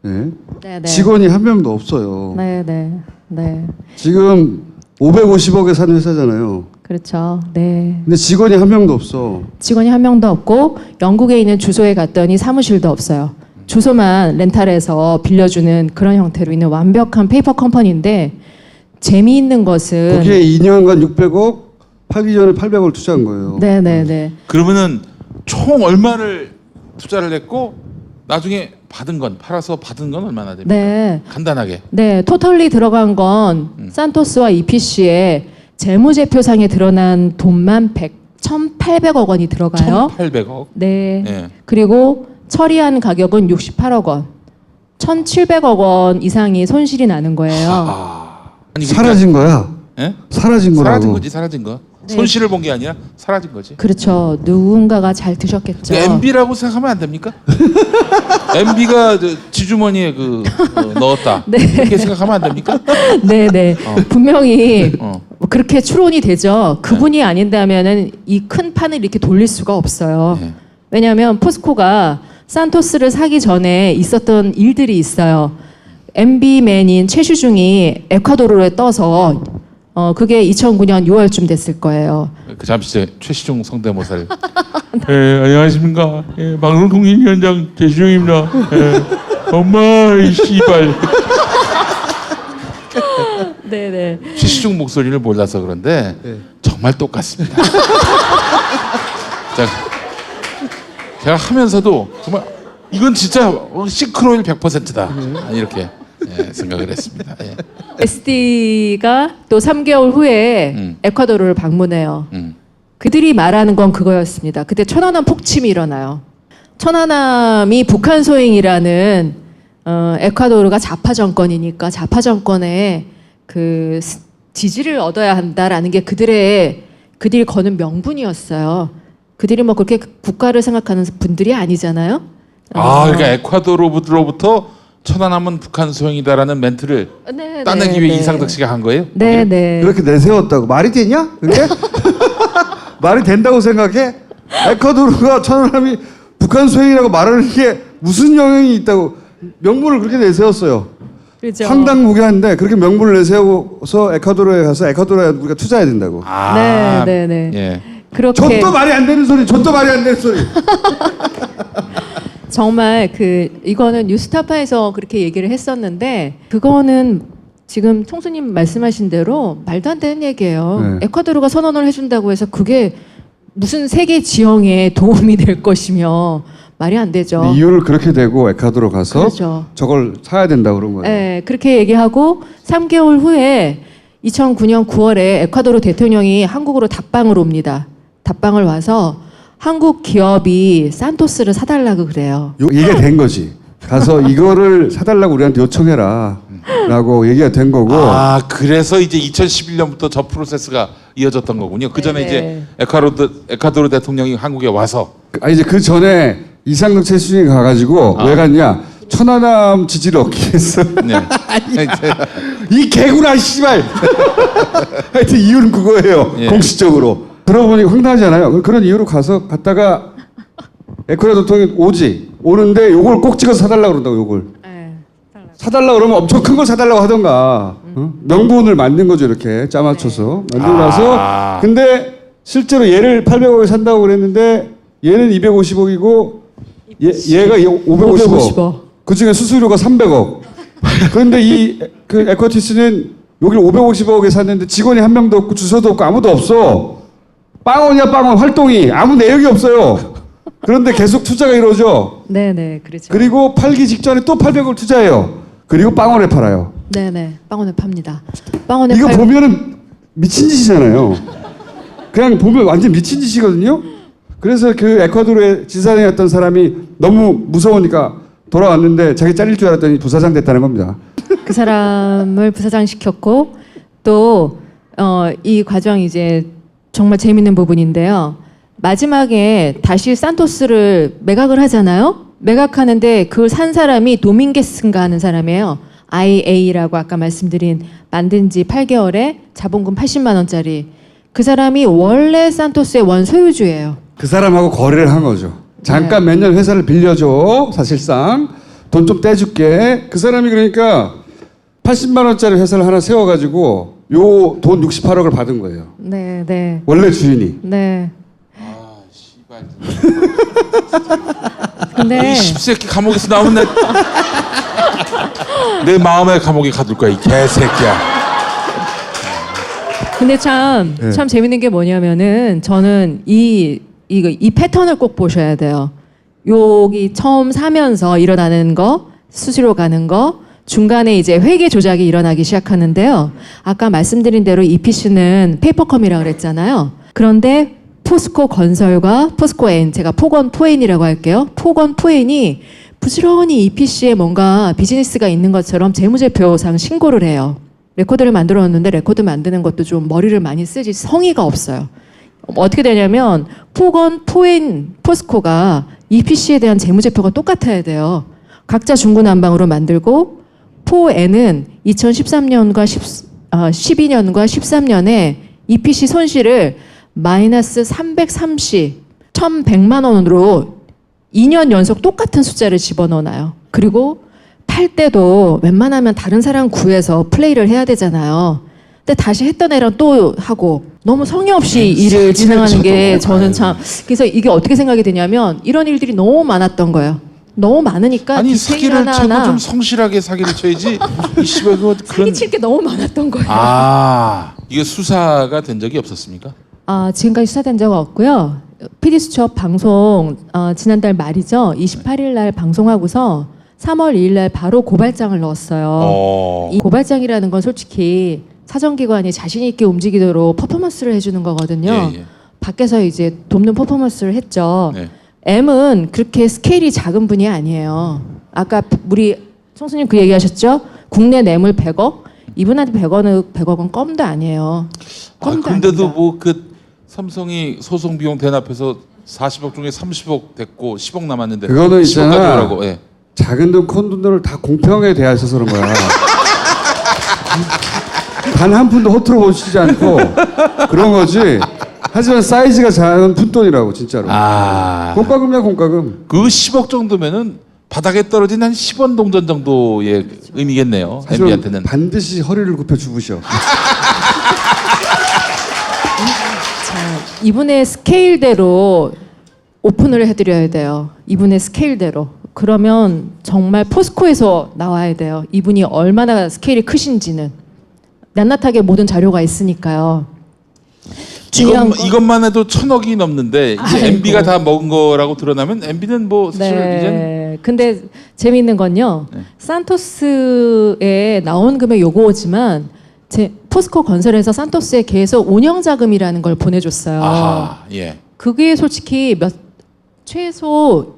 네네. 직원이 한 명도 없어요. 네네. 네. 지금 550억에 산 회사잖아요. 그렇죠. 네. 근데 직원이 한 명도 없어. 직원이 한 명도 없고 영국에 있는 주소에 갔더니 사무실도 없어요. 주소만 렌탈해서 빌려주는 그런 형태로 있는 완벽한 페이퍼 컴퍼니인데 재미있는 것은 거기에 2년간 600억, 팔기 전에 800억을 투자한 거예요. 네네네. 그러면은 총 얼마를 투자를 했고 나중에 받은 건 팔아서 받은 건 얼마나 됩니까? 네. 간단하게. 네, 토털리 들어간 건 산토스와 EPC의 재무제표상에 드러난 돈만 1,800억 원이 들어가요. 1,800억. 네. 예. 그리고 처리한 가격은 68억 원. 1,700억 원 이상이 손실이 나는 거예요. 아니, 사라진 거야. 예? 사라진 거라고. 사라진 거지, 사라진 거. 네. 손실을 본 게 아니라 사라진 거지. 그렇죠. 누군가가 잘 드셨겠죠. MB라고 생각하면 안 됩니까? MB가 지주머니에 넣었다. 네. 그렇게 생각하면 안 됩니까? 네네. 분명히 어. 그렇게 추론이 되죠. 그분이 아닌다면은 이 큰 판을 이렇게 돌릴 수가 없어요. 네. 왜냐하면 포스코가 산토스를 사기 전에 있었던 일들이 있어요. MB맨인 최슈중이 에콰도르에 떠서 그게 2009년 6월쯤 됐을 거예요. 그 잠시 최시중 성대모사를. 예, 안녕하십니까. 예, 방송통신위원장 최시중입니다. 예, 엄마 이 씨발. 네네. 최시중 목소리를 몰라서 그런데 정말 똑같습니다. 제가 하면서도 정말 이건 진짜 싱크로율 100%다 이렇게 생각을 했습니다. 예. SD가 또 3개월 후에 에콰도르를 방문해요. 그들이 말하는 건 그거였습니다. 그때 천안함 폭침이 일어나요. 천안함이 북한 소행이라는 에콰도르가 좌파 정권이니까 좌파 정권의 그 지지를 얻어야 한다라는 게 그들이 거는 명분이었어요. 그들이 뭐 그렇게 국가를 생각하는 분들이 아니잖아요. 그러니까 에콰도르로부터 천안함은 북한 소행이다라는 멘트를 따내기 위해 이상덕 씨가 한 거예요? 네네. 그렇게 내세웠다고 말이 되냐? 그게 말이 된다고 생각해? 에콰도르가 천안함이 북한 소행이라고 말하는 게 무슨 영향이 있다고 명분을 그렇게 내세웠어요. 그렇죠. 황당무계한데 그렇게 명분을 내세워서 에콰도르에 가서 에콰도르에 우리가 투자해야 된다고. 네네네. 예. 그렇게 저도 말이 안 되는 소리, 저도 말이 안 되는 소리. 정말 이거는 뉴스타파에서 그렇게 얘기를 했었는데 그거는 지금 총수님 말씀하신 대로 말도 안 되는 얘기예요. 네. 에콰도르가 선언을 해준다고 해서 그게 무슨 세계 지형에 도움이 될 것이며 말이 안 되죠. 이유를 그렇게 대고 에콰도르 가서 그렇죠. 저걸 사야 된다 그런 거예요. 네, 그렇게 얘기하고 3개월 후에 2009년 9월에 에콰도르 대통령이 한국으로 답방을 옵니다. 답방을 와서 한국 기업이 산토스를 사달라고 그래요. 얘기가 된 거지. 가서 이거를 사달라고 우리한테 요청해라 라고 얘기가 된 거고. 그래서 이제 2011년부터 저 프로세스가 이어졌던 거군요. 그 전에 네네. 이제 에콰도르 대통령이 한국에 와서 이제 그 전에 이상덕 최수중이 가가지고 왜 갔냐? 천안함 지지를 얻기 위해서. 네. 이 개구나 씨발. 하여튼 이유는 그거예요. 예. 공식적으로. 들어보니 황당하지 않아요? 그런 이유로 갔다가 에콰도르 대통령이 오는데 요걸 꼭 찍어서 사달라고 그런다고 요걸. 네, 사달라고 그러면 엄청 큰 걸 사달라고 하던가. 명분을 만든 거죠 이렇게 짜맞춰서. 만들고 나서 근데 실제로 얘를 800억에 산다고 그랬는데 얘는 250억이고 얘가 550억. 그중에 수수료가 300억. 그런데 이 그 에쿼티스는 여기를 550억에 샀는데 직원이 한 명도 없고 주소도 없고 아무도 없어. 빵원이야 빵원 활동이 아무 내역이 없어요. 그런데 계속 투자가 이루어져. 네네, 그렇죠. 그리고 팔기 직전에 또 800억을 투자해요. 그리고 빵원에 팔아요. 네네, 빵원에 팝니다. 빵원에 이거 보면은 미친 짓이잖아요. 그냥 보면 완전 미친 짓이거든요. 그래서 그 에콰도르의 지사장이었던 사람이 너무 무서우니까 돌아왔는데 자기 잘릴 줄 알았더니 부사장 됐다는 겁니다. 그 사람을 부사장 시켰고 또 이 과정이 이제 정말 재밌는 부분인데요. 마지막에 다시 산토스를 매각을 하잖아요. 매각하는데 그걸 산 사람이 도밍게스인가 하는 사람이에요. IA라고 아까 말씀드린 만든 지 8개월에 자본금 80만 원짜리. 그 사람이 원래 산토스의 원소유주예요. 그 사람하고 거래를 한 거죠. 잠깐 몇 년 회사를 빌려줘. 사실상 돈 좀 떼줄게. 그 사람이 그러니까 80만 원짜리 회사를 하나 세워가지고 요 돈 68억을 받은 거예요. 네, 네. 원래 주인이. 네. 아, 씨발. 근데 이 십새끼 감옥에서 나오면 내 마음의 감옥에 가둘 거야, 이 개새끼야. 근데 참 재밌는 게 뭐냐면은 저는 이 패턴을 꼭 보셔야 돼요. 여기 처음 사면서 일어나는 거, 수수료 가는 거, 중간에 이제 회계 조작이 일어나기 시작하는데요. 아까 말씀드린 대로 EPC는 페이퍼컴이라고 그랬잖아요. 그런데 포스코 건설과 포스코 N, 제가 포건 포엔이라고 할게요. 포건 포엔이 부지런히 EPC에 뭔가 비즈니스가 있는 것처럼 재무제표상 신고를 해요. 레코드를 만들어 놨는데 레코드 만드는 것도 좀 머리를 많이 쓰지 성의가 없어요. 어떻게 되냐면 포건, 포엔, 포스코가 EPC에 대한 재무제표가 똑같아야 돼요. 각자 중구난방으로 만들고 포엔은 2013년과 12년과 13년에 EPC 손실을 마이너스 1100만 원으로 2년 연속 똑같은 숫자를 집어넣어놔요. 그리고 팔 때도 웬만하면 다른 사람 구해서 플레이를 해야 되잖아요. 근데 다시 했던 애랑 또 하고 너무 성의 없이 일을 진행하는 게 저는 참 그래서 이게 어떻게 생각이 되냐면 이런 일들이 너무 많았던 거예요. 너무 많으니까 아니 디테일 사기를 쳐도 하나하나 좀 성실하게 사기를 쳐야지. 이 씨발 그거 사기 칠 게 너무 많았던 거예요. 아, 이게 수사가 된 적이 없었습니까? 지금까지 수사된 적 없고요. PD수첩 방송 지난달 말이죠. 28일 날 방송하고서 3월 2일 날 바로 고발장을 넣었어요. 이 고발장이라는 건 솔직히 사정기관이 자신 있게 움직이도록 퍼포먼스를 해주는 거거든요. 예. 밖에서 이제 돕는 퍼포먼스를 했죠. 네. M은 그렇게 스케일이 작은 분이 아니에요. 아까 우리 총수님 그 얘기하셨죠? 국내 뇌물 100억? 이분한테 100억은 껌도 아니에요. 껌도 근데도 아닙니다. 뭐 그 삼성이 소송 비용 대납해서 40억 중에 30억 됐고 10억 남았는데 그거는 10억까지 있잖아. 오라고. 예. 작은 돈, 큰 돈들을 다 공평하게 대하셔서 그런 거야. 단 한 푼도 허투루 보시지 않고 그런 거지. 하지만 사이즈가 작은 푼돈이라고 진짜로. 공과금이야 공과금. 그 10억 정도면은 바닥에 떨어진 한 10원 동전 정도의 의미겠네요. 하지만 MB한테는. 반드시 허리를 굽혀 주무셔. 이분의 스케일대로 오픈을 해드려야 돼요. 이분의 스케일대로. 그러면 정말 포스코에서 나와야 돼요. 이분이 얼마나 스케일이 크신지는. 낱낱하게 모든 자료가 있으니까요. 이것만 해도 1,000억이 넘는데 이제 MB가 다 먹은 거라고 드러나면 MB는 뭐 사실 이제 근데 재미있는 건요. 산토스에 나온 금액 요거지만 포스코 건설에서 산토스에 계속 운영 자금이라는 걸 보내줬어요. 아하, 예. 그게 솔직히 최소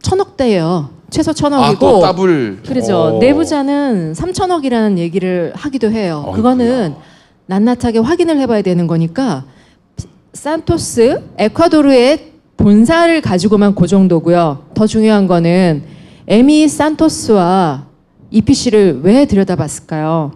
1,000억대예요. 최소 1,000억이고. 또 더블. 그렇죠. 내부자는 3,000억이라는 얘기를 하기도 해요. 그거는 낱낱하게 확인을 해봐야 되는 거니까 산토스 에콰도르의 본사를 가지고만 그 정도고요. 더 중요한 거는 에미 산토스와 EPC를 왜 들여다봤을까요?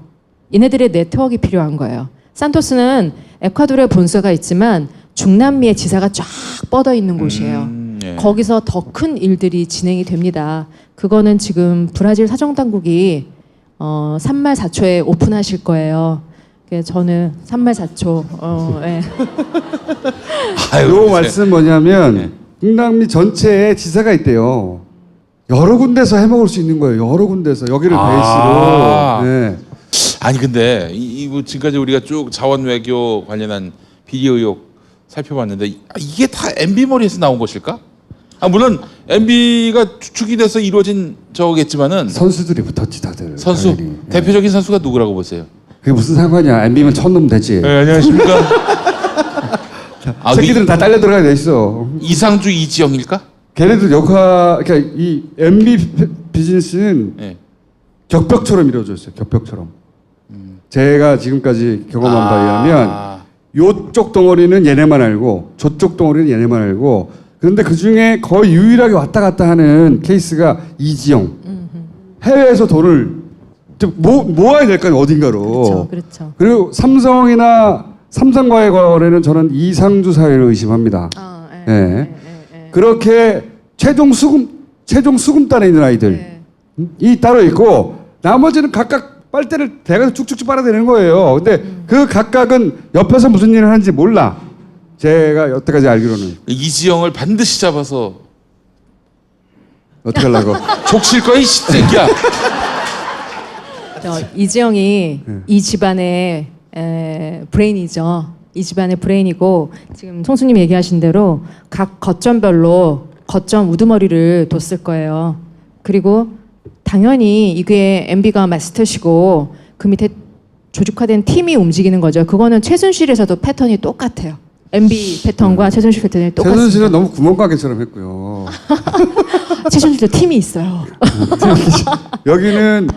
얘네들의 네트워크가 필요한 거예요. 산토스는 에콰도르에 본사가 있지만 중남미의 지사가 쫙 뻗어 있는 곳이에요. 예. 거기서 더 큰 일들이 진행이 됩니다. 그거는 지금 브라질 사정당국이 3말 4초에 오픈하실 거예요. 저는 3말 4초. 예. 요 말씀 뭐냐면 중남미 전체에 지사가 있대요. 여러 군데서 해먹을 수 있는 거예요. 여러 군데서 여기를 아. 베이스로. 네. 아니 근데 뭐 지금까지 우리가 쭉 자원 외교 관련한 비리 의혹 살펴봤는데 이게 다 MB 머리에서 나온 것일까? 물론 MB가 주축이 돼서 이루어진 저겠지만은 선수들이 붙었지 다들. 선수 당연히. 대표적인 선수가 누구라고 보세요? 그게 무슨 상관이야? MB면 천 놈 되지. 네, 안녕하십니까? 새끼들은 다 딸려 들어가야 돼 있어. 이상주 이지영일까? 걔네들 그러니까 이 MB 비즈니스는 네. 격벽처럼 이루어져 있어요. 격벽처럼. 제가 지금까지 경험한 바에 의하면 요쪽 덩어리는 얘네만 알고 저쪽 덩어리는 얘네만 알고 그런데 그중에 거의 유일하게 왔다 갔다 하는 케이스가 이지영. 해외에서 돈을 모아야 될 거 아니에요. 어딘가로. 그렇죠. 그렇죠. 그리고 삼성과의 거래는 저는 이상주 사회를 의심합니다. 그렇게 최종 수금단에 있는 아이들 이 따로 있고 나머지는 각각 빨대를 대가서 쭉쭉쭉 빨아대는 거예요. 근데 그 각각은 옆에서 무슨 일을 하는지 몰라. 제가 여태까지 알기로는. 이지영을 반드시 잡아서 어떻게 하려고? 족칠 거야 이 새끼야. 이지영이 이 집안의 브레인이죠. 이 집안의 브레인이고 지금 총수님 얘기하신 대로 각 거점별로 거점 우두머리를 뒀을 거예요. 그리고 당연히 이게 MB가 마스터시고 그 밑에 조직화된 팀이 움직이는 거죠. 그거는 최순실에서도 패턴이 똑같아요. MB 패턴과 최순실 패턴이 똑같습니다. 최순실은 너무 구멍가게처럼 했고요. 최순실도 팀이 있어요. 여기는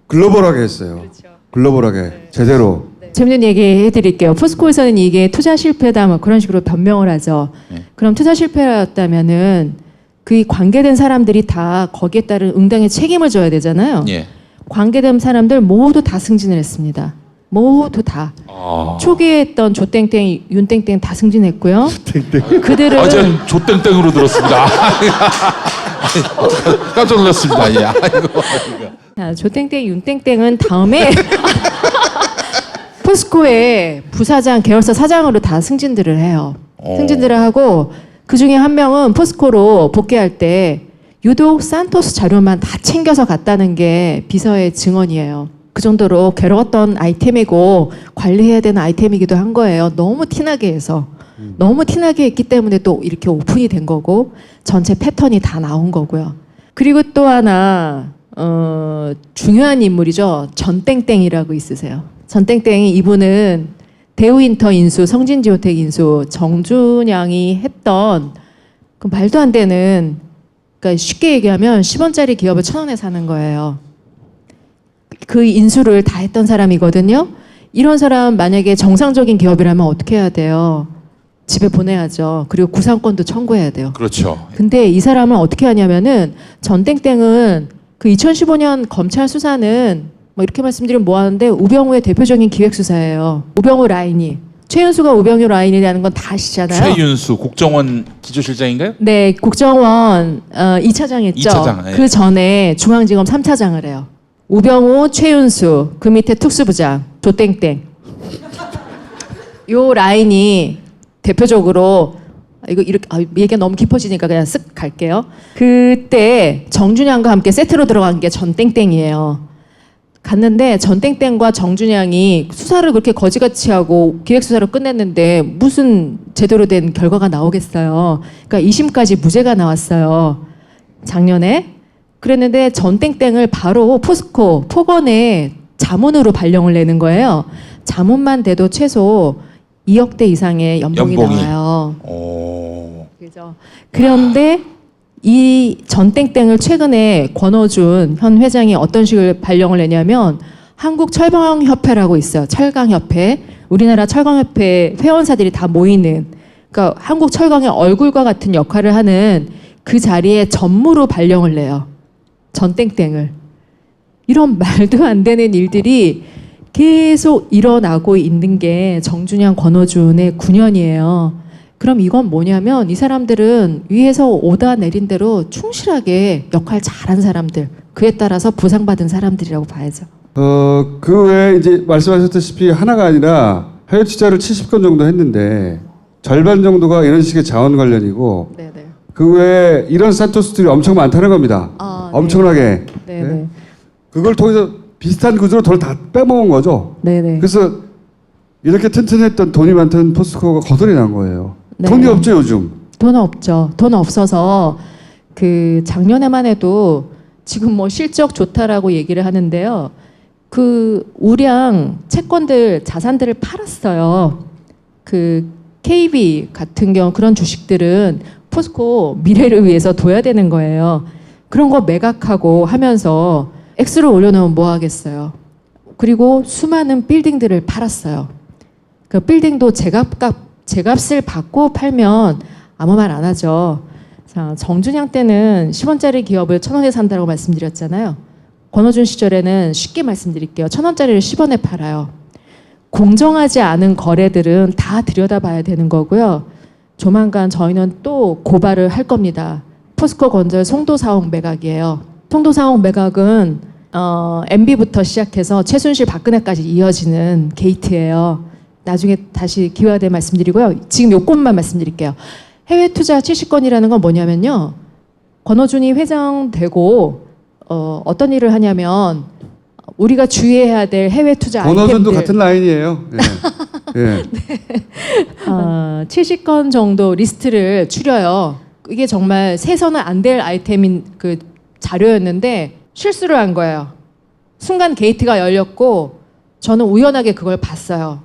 글로벌하게 했어요. 글로벌하게 제대로. 재밌는 얘기 해드릴게요. 포스코에서는 이게 투자 실패다 뭐 그런 식으로 변명을 하죠. 그럼 투자 실패였다면은 그 관계된 사람들이 다 거기에 따른 응당의 책임을 져야 되잖아요. 예. 관계된 사람들 모두 다 승진을 했습니다. 모두 다. 초기에 했던 조땡땡, 윤땡땡 다 승진했고요. 그들은 제가 조땡땡으로 들었습니다. 깜짝 놀랐습니다. 예. 자, 조땡땡, 윤땡땡은 다음에 포스코의 부사장, 계열사 사장으로 다 승진들을 해요. 승진들을 하고 그 중에 한 명은 포스코로 복귀할 때 유독 산토스 자료만 다 챙겨서 갔다는 게 비서의 증언이에요. 그 정도로 괴로웠던 아이템이고 관리해야 되는 아이템이기도 한 거예요. 너무 티나게 해서. 너무 티나게 했기 때문에 또 이렇게 오픈이 된 거고 전체 패턴이 다 나온 거고요. 그리고 또 하나 중요한 인물이죠. 전땡땡이라고 있으세요. 전땡땡이 이분은 대우인터 인수, 성진지오텍 인수, 정준양이 했던 그 말도 안 되는, 그러니까 쉽게 얘기하면 10원짜리 기업을 1,000원에 사는 거예요. 그 인수를 다 했던 사람이거든요. 이런 사람 만약에 정상적인 기업이라면 어떻게 해야 돼요? 집에 보내야죠. 그리고 구상권도 청구해야 돼요. 그렇죠. 근데 이 사람은 어떻게 하냐면은 전땡땡은 그 2015년 검찰 수사는 뭐 이렇게 말씀드리면 뭐하는데 우병우의 대표적인 기획수사예요. 우병우 라인이. 최윤수가 우병우 라인이라는 건 다 아시잖아요. 최윤수 국정원 기조실장인가요? 네, 국정원 2차장 했죠. 2차장, 네. 그 전에 중앙지검 3차장을 해요. 우병우, 최윤수, 그 밑에 특수부장 조땡땡. 요 라인이 대표적으로 이거 이렇게 얘기가 너무 깊어지니까 그냥 쓱 갈게요. 그때 정준양과 함께 세트로 들어간 게 전땡땡이에요. 갔는데 전땡땡과 정준양이 수사를 그렇게 거지같이 하고 기획수사를 끝냈는데 무슨 제대로 된 결과가 나오겠어요. 그러니까 2심까지 무죄가 나왔어요. 작년에. 그랬는데 전땡땡을 바로 포스코 폭언에 자문으로 발령을 내는 거예요. 자문만 돼도 최소 2억대 이상의 연봉이 나와요. 그죠. 그런데 이 전땡땡을 최근에 권어준 현 회장이 어떤 식으로 발령을 내냐면 한국철강협회라고 있어요. 철강협회. 우리나라 철강협회 회원사들이 다 모이는, 그러니까 한국철강의 얼굴과 같은 역할을 하는 그 자리에 전무로 발령을 내요. 전땡땡을. 이런 말도 안 되는 일들이 계속 일어나고 있는 게 정준양, 권어준의 9년이에요. 그럼 이건 뭐냐면 이 사람들은 위에서 오다 내린 대로 충실하게 역할 잘한 사람들, 그에 따라서 보상받은 사람들이라고 봐야죠. 그 외에 이제 말씀하셨다시피 하나가 아니라 해외 투자를 70건 정도 했는데 절반 정도가 이런 식의 자원 관련이고 그 외에 이런 산토스들이 엄청 많다는 겁니다. 아, 엄청나게. 네. 네? 네. 그걸 통해서 비슷한 구조로 돈을 다 빼먹은 거죠. 네네. 그래서 이렇게 튼튼했던 돈이 많던 포스코가 거덜이 난 거예요. 네. 돈이 없죠 요즘. 돈 없죠. 돈 없어서 그 작년에만 해도 지금 뭐 실적 좋다라고 얘기를 하는데요. 그 우량 채권들 자산들을 팔았어요. 그 KB 같은 경우 그런 주식들은 포스코 미래를 위해서 둬야 되는 거예요. 그런 거 매각하고 하면서 액수를 올려놓으면 뭐 하겠어요. 그리고 수많은 빌딩들을 팔았어요. 그 빌딩도 제값을 받고 팔면 아무 말 안 하죠. 자, 정준영 때는 10원짜리 기업을 1,000원에 산다고 말씀드렸잖아요. 권오준 시절에는 쉽게 말씀드릴게요. 1,000원짜리를 10원에 팔아요. 공정하지 않은 거래들은 다 들여다봐야 되는 거고요. 조만간 저희는 또 고발을 할 겁니다. 포스코 건설 송도 사옥 매각이에요. 송도 사옥 매각은 MB부터 시작해서 최순실 박근혜까지 이어지는 게이트예요. 나중에 다시 기회가 되면 말씀드리고요. 지금 요것만 말씀드릴게요. 해외 투자 70건이라는 건 뭐냐면요. 권오준이 회장되고 어떤 일을 하냐면 우리가 주의해야 될 해외 투자 권오준도 아이템들. 같은 라인이에요. 네. 네. 70건 정도 리스트를 추려요. 이게 정말 세서는 안 될 아이템인 그 자료였는데 실수를 한 거예요. 순간 게이트가 열렸고 저는 우연하게 그걸 봤어요.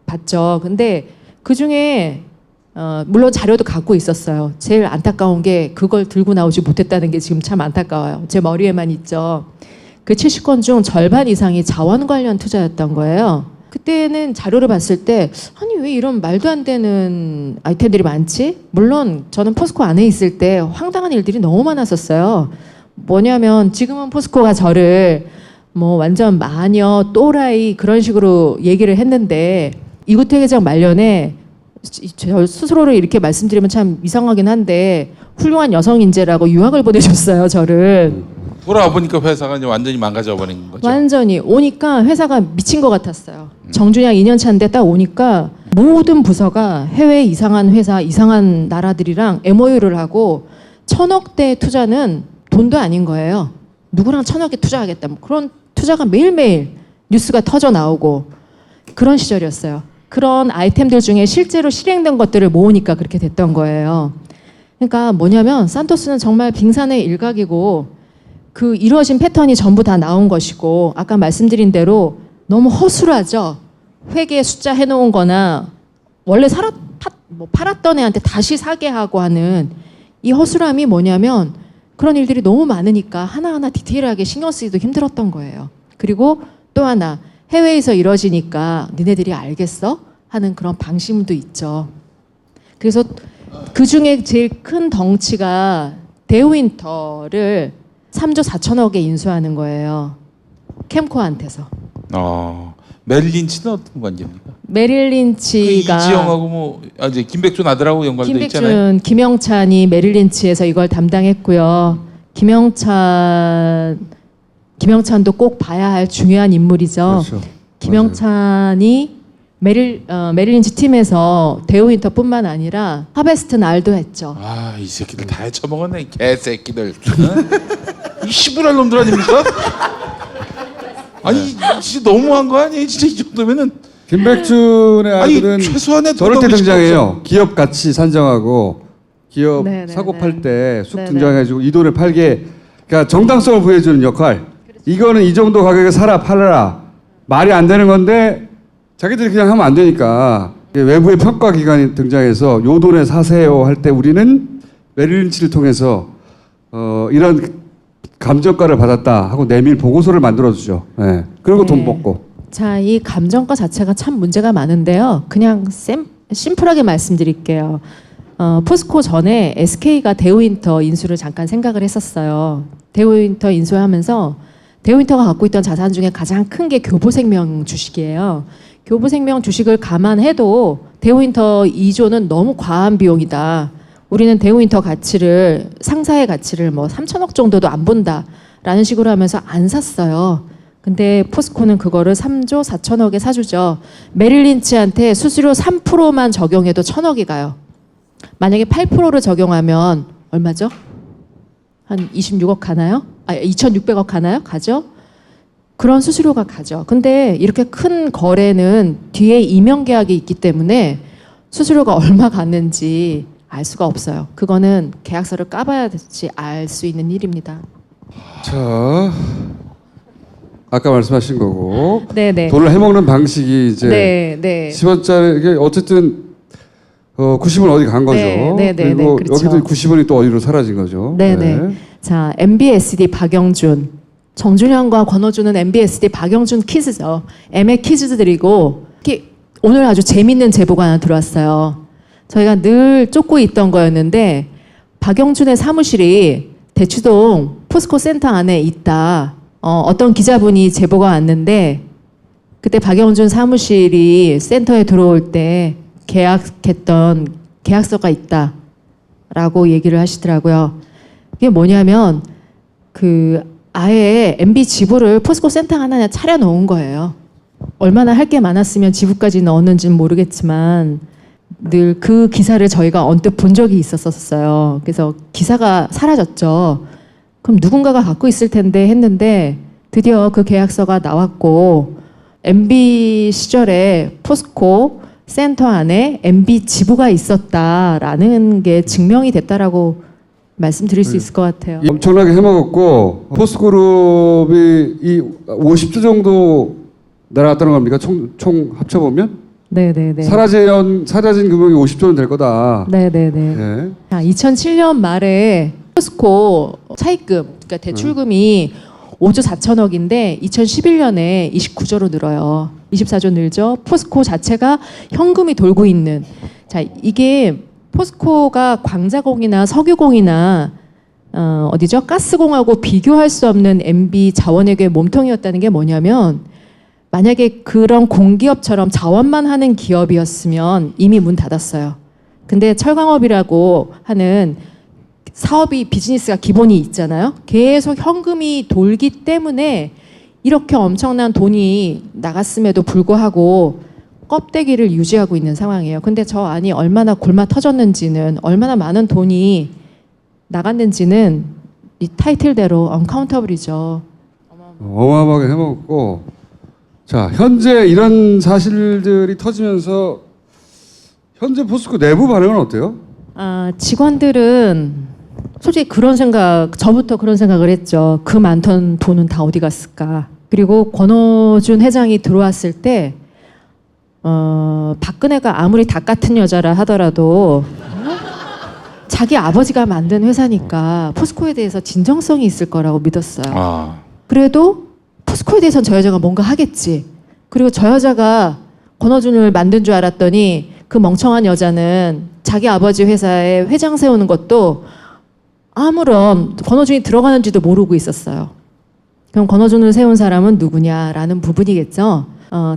봤죠. 근데 그 중에 물론 자료도 갖고 있었어요. 제일 안타까운 게 그걸 들고 나오지 못했다는 게 지금 참 안타까워요. 제 머리에만 있죠. 그 70건 중 절반 이상이 자원 관련 투자였던 거예요. 그때는 자료를 봤을 때 아니 왜 이런 말도 안 되는 아이템들이 많지? 물론 저는 포스코 안에 있을 때 황당한 일들이 너무 많았었어요. 뭐냐면 지금은 포스코가 저를 뭐 완전 마녀, 또라이 그런 식으로 얘기를 했는데 이구태 회장 말년에 저 스스로를 이렇게 말씀드리면 참 이상하긴 한데 훌륭한 여성 인재라고 유학을 보내줬어요, 저를. 돌아와 보니까 회사가 이제 완전히 망가져 버린 거죠. 완전히 오니까 회사가 미친 것 같았어요. 정준영 2년 차인데 딱 오니까 모든 부서가 해외 이상한 회사, 이상한 나라들이랑 MOU를 하고 1,000억대 투자는 돈도 아닌 거예요. 누구랑 1,000억에 투자하겠다. 뭐 그런 투자가 매일매일 뉴스가 터져 나오고 그런 시절이었어요. 그런 아이템들 중에 실제로 실행된 것들을 모으니까 그렇게 됐던 거예요. 그러니까 뭐냐면 산토스는 정말 빙산의 일각이고 그 이루어진 패턴이 전부 다 나온 것이고 아까 말씀드린 대로 너무 허술하죠. 회계 숫자 해놓은 거나 원래 팔았던 애한테 다시 사게 하고 하는 이 허술함이 뭐냐면 그런 일들이 너무 많으니까 하나하나 디테일하게 신경 쓰기도 힘들었던 거예요. 그리고 또 하나 해외에서 이루어지니까 니네들이 알겠어? 하는 그런 방심도 있죠. 그래서 그중에 제일 큰 덩치가 데우윈터를 3조 4천억에 인수하는 거예요. 캠코한테서. 메릴 린치는 어떤 관계입니까? 메릴 린치가 이지영하고 뭐 이제 김백준 아들하고 연관돼 있잖아요. 김영찬이 메릴 린치에서 이걸 담당했고요. 김영찬도 꼭 봐야 할 중요한 인물이죠. 그렇죠. 김영찬이 메릴 린치 팀에서 데우윈터뿐만 아니라 하베스트 날도 했죠. 이 새끼들 다 해쳐먹었네, 개새끼들. 이 시부랄 놈들 아닙니까? 아니 진짜 너무한 거 아니에요? 진짜 이 정도면은. 김백준의 아들은 최소한의 저럴 때 등장해요. 기업 가치 산정하고 기업 네네네. 사고 팔 때 쑥 네네. 등장해가지고 이 돈을 팔게, 그러니까 정당성을 부여해주는 역할. 이거는 이 정도 가격에 사라 팔아라 말이 안 되는 건데 자기들이 그냥 하면 안 되니까 외부의 평가 기관이 등장해서 요 돈에 사세요 할 때 우리는 메릴 린치를 통해서 이런 감정가를 받았다 하고 내밀 보고서를 만들어주죠. 네. 그리고 돈 먹고. 자, 이 감정가 자체가 참 문제가 많은데요. 그냥 심플하게 말씀드릴게요. 포스코 전에 SK가 데우윈터 인수를 잠깐 생각을 했었어요. 데우윈터 인수하면서 데우윈터가 갖고 있던 자산 중에 가장 큰 게 교보생명 주식이에요. 교보생명 주식을 감안해도 데우윈터 2조는 너무 과한 비용이다. 우리는 데우윈터 가치를, 상사의 가치를 뭐 3천억 정도도 안 본다라는 식으로 하면서 안 샀어요. 근데 포스코는 그거를 3조 4천억에 사주죠. 메릴 린치한테 수수료 3%만 적용해도 1,000억이 가요. 만약에 8%를 적용하면 얼마죠? 한 26억 가나요? 2,600억 가나요? 가죠? 그런 수수료가 가죠. 근데 이렇게 큰 거래는 뒤에 임용 계약이 있기 때문에 수수료가 얼마 갔는지 알 수가 없어요. 그거는 계약서를 까봐야지 알 수 있는 일입니다. 자, 아까 말씀하신 거고 네네. 돈을 해먹는 방식이 이제 네. 10원짜리 이게 어쨌든 90원 어디 간 거죠. 네, 그리고 그렇죠. 여기도 90원이 또 어디로 사라진 거죠. 네네. 자, MBSD 박영준. 정준현과 권호준은 MBSD 박영준 키즈죠. MA 키즈들이고 오늘 아주 재밌는 제보가 하나 들어왔어요. 저희가 늘 쫓고 있던 거였는데 박영준의 사무실이 대추동 포스코 센터 안에 있다. 어떤 기자분이 제보가 왔는데 그때 박영준 사무실이 센터에 들어올 때 계약했던 계약서가 있다라고 얘기를 하시더라고요. 이게 뭐냐면 아예 MB 지부를 포스코 센터 하나 차려 놓은 거예요. 얼마나 할 게 많았으면 지부까지 넣었는지는 모르겠지만 늘 그 기사를 저희가 언뜻 본 적이 있었어요. 그래서 기사가 사라졌죠. 그럼 누군가가 갖고 있을 텐데 했는데 드디어 그 계약서가 나왔고 MB 시절에 포스코 센터 안에 MB 지부가 있었다라는 게 증명이 됐다라고 말씀드릴 수 있을 것 같아요. 엄청나게 해먹었고 포스코그룹이 이 50조 정도 날아갔다는 겁니까? 총 합쳐보면? 네네네. 사라진 금액이 50조는 될 거다. 네네네. 네. 2007년 말에 포스코 차입금, 그러니까 대출금이 5조 4천억인데 2011년에 29조로 늘어요. 24조 늘죠. 포스코 자체가 현금이 돌고 있는. 자, 이게 포스코가 광자공이나 석유공이나 어디죠? 가스공하고 비교할 수 없는 MB 자원외교의 몸통이었다는 게 뭐냐면 만약에 그런 공기업처럼 자원만 하는 기업이었으면 이미 문 닫았어요. 근데 철강업이라고 하는 사업이 비즈니스가 기본이 있잖아요. 계속 현금이 돌기 때문에 이렇게 엄청난 돈이 나갔음에도 불구하고 껍데기를 유지하고 있는 상황이에요. 근데 저 안이 얼마나 골마 터졌는지는 얼마나 많은 돈이 나갔는지는 이 타이틀대로 언카운터블이죠. 어마어마하게 해먹었고 자 현재 이런 사실들이 터지면서 현재 포스코 내부 반응은 어때요? 직원들은 솔직히 저부터 그런 생각을 했죠. 그 많던 돈은 다 어디 갔을까. 그리고 권호준 회장이 들어왔을 때 박근혜가 아무리 닭 같은 여자라 하더라도 자기 아버지가 만든 회사니까 포스코에 대해서 진정성이 있을 거라고 믿었어요. 그래도 포스코에 대해서는 저 여자가 뭔가 하겠지. 그리고 저 여자가 권호준을 만든 줄 알았더니 그 멍청한 여자는 자기 아버지 회사에 회장 세우는 것도 아무런 권호준이 들어가는지도 모르고 있었어요. 그럼 권호준을 세운 사람은 누구냐라는 부분이겠죠.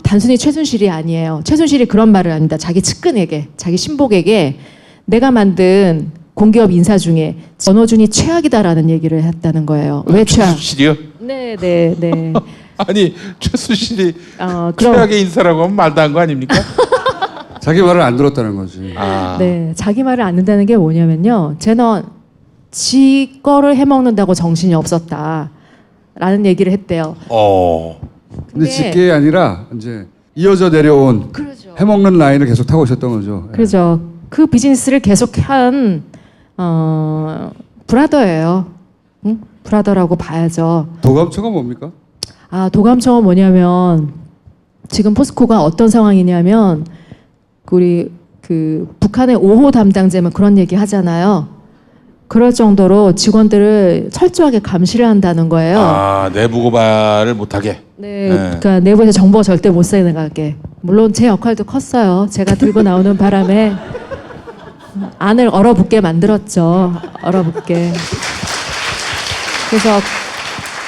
단순히 최순실이 아니에요. 최순실이 그런 말을 합니다. 자기 측근에게, 자기 신복에게 내가 만든 공기업 인사 중에 권호준이 최악이다라는 얘기를 했다는 거예요. 왜 최악? 최순실이요? 네. 아니 최순실이 최악의 인사라고 하면 말도 안 거 아닙니까? 자기 말을 안 들었다는 거지. 네, 자기 말을 안 듣는다는 게 뭐냐면요. 쟤는 지 거를 해먹는다고 정신이 없었다라는 얘기를 했대요. 근데 직계 아니라 이제 이어져 내려온 그렇죠. 해먹는 라인을 계속 타고 오셨던 거죠. 그렇죠. 그 비즈니스를 계속한 브라더예요. 응? 브라더라고 봐야죠. 도감처가 뭡니까? 도감청은 뭐냐면 지금 포스코가 어떤 상황이냐면 우리 북한의 5호 담당자면 그런 얘기 하잖아요. 그럴 정도로 직원들을 철저하게 감시를 한다는 거예요. 내부 고발을 못하게. 네, 그러니까 내부에서 정보가 절대 못 새나가게. 물론 제 역할도 컸어요. 제가 들고 나오는 바람에 안을 얼어붙게 만들었죠. 얼어붙게. 그래서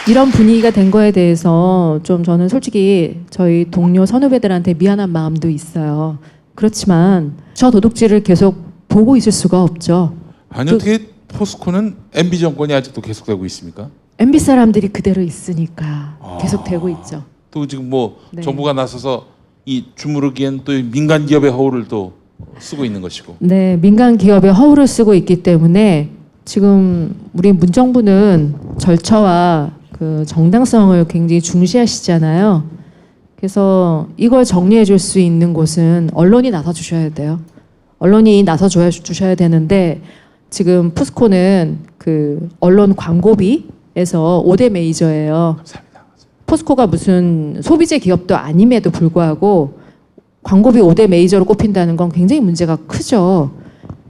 이런 분위기가 된 거에 대해서 좀 저는 솔직히 저희 동료 선후배들한테 미안한 마음도 있어요. 그렇지만 저 도둑질을 계속 보고 있을 수가 없죠. 아니 어떻게 포스코는 MB 정권이 아직도 계속되고 있습니까? MB 사람들이 그대로 있으니까 계속되고 있죠. 또 지금 뭐 네. 정부가 나서서 이 주무르기엔 또 민간 기업의 허울을 또 쓰고 있는 것이고. 네, 민간 기업의 허울을 쓰고 있기 때문에 지금 우리 문정부는 절차와 그 정당성을 굉장히 중시하시잖아요. 그래서 이걸 정리해 줄 수 있는 곳은 언론이 나서 주셔야 돼요. 언론이 나서 주셔야 되는데 지금 포스코는 그 언론 광고비에서 5대 메이저예요. 포스코가 무슨 소비재 기업도 아님에도 불구하고 광고비 5대 메이저로 꼽힌다는 건 굉장히 문제가 크죠.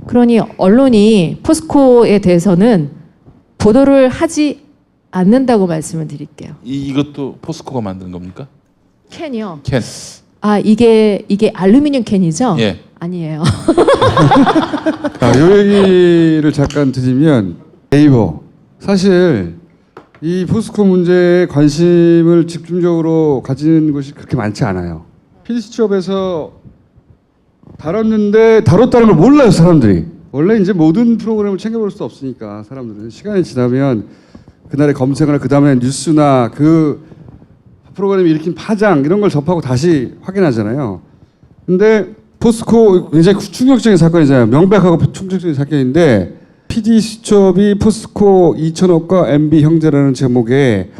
그러니 언론이 포스코에 대해서는 보도를 하지 않는다고 말씀을 드릴게요. 이것도 포스코가 만든 겁니까? 캔이요. 캔. 아 이게 알루미늄 캔이죠? 예. 아니에요. 요 얘기를 잠깐 드리면 네이버 사실 이 포스코 문제에 관심을 집중적으로 가지는 곳이 그렇게 많지 않아요. PD수첩에서 다뤘는데 다뤘다는 걸 몰라요 사람들이. 원래 이제 모든 프로그램을 챙겨볼 수 없으니까 사람들은 시간이 지나면 그날의 검색이나 그 다음에 뉴스나 그 프로그램이 일으킨 파장 이런 걸 접하고 다시 확인하잖아요. 근데 포스코 굉장히 충격적인 사건이잖아요. 명백하고 충격적인 사건인데 PD수첩이 포스코 2천억과 MB 형제라는 제목의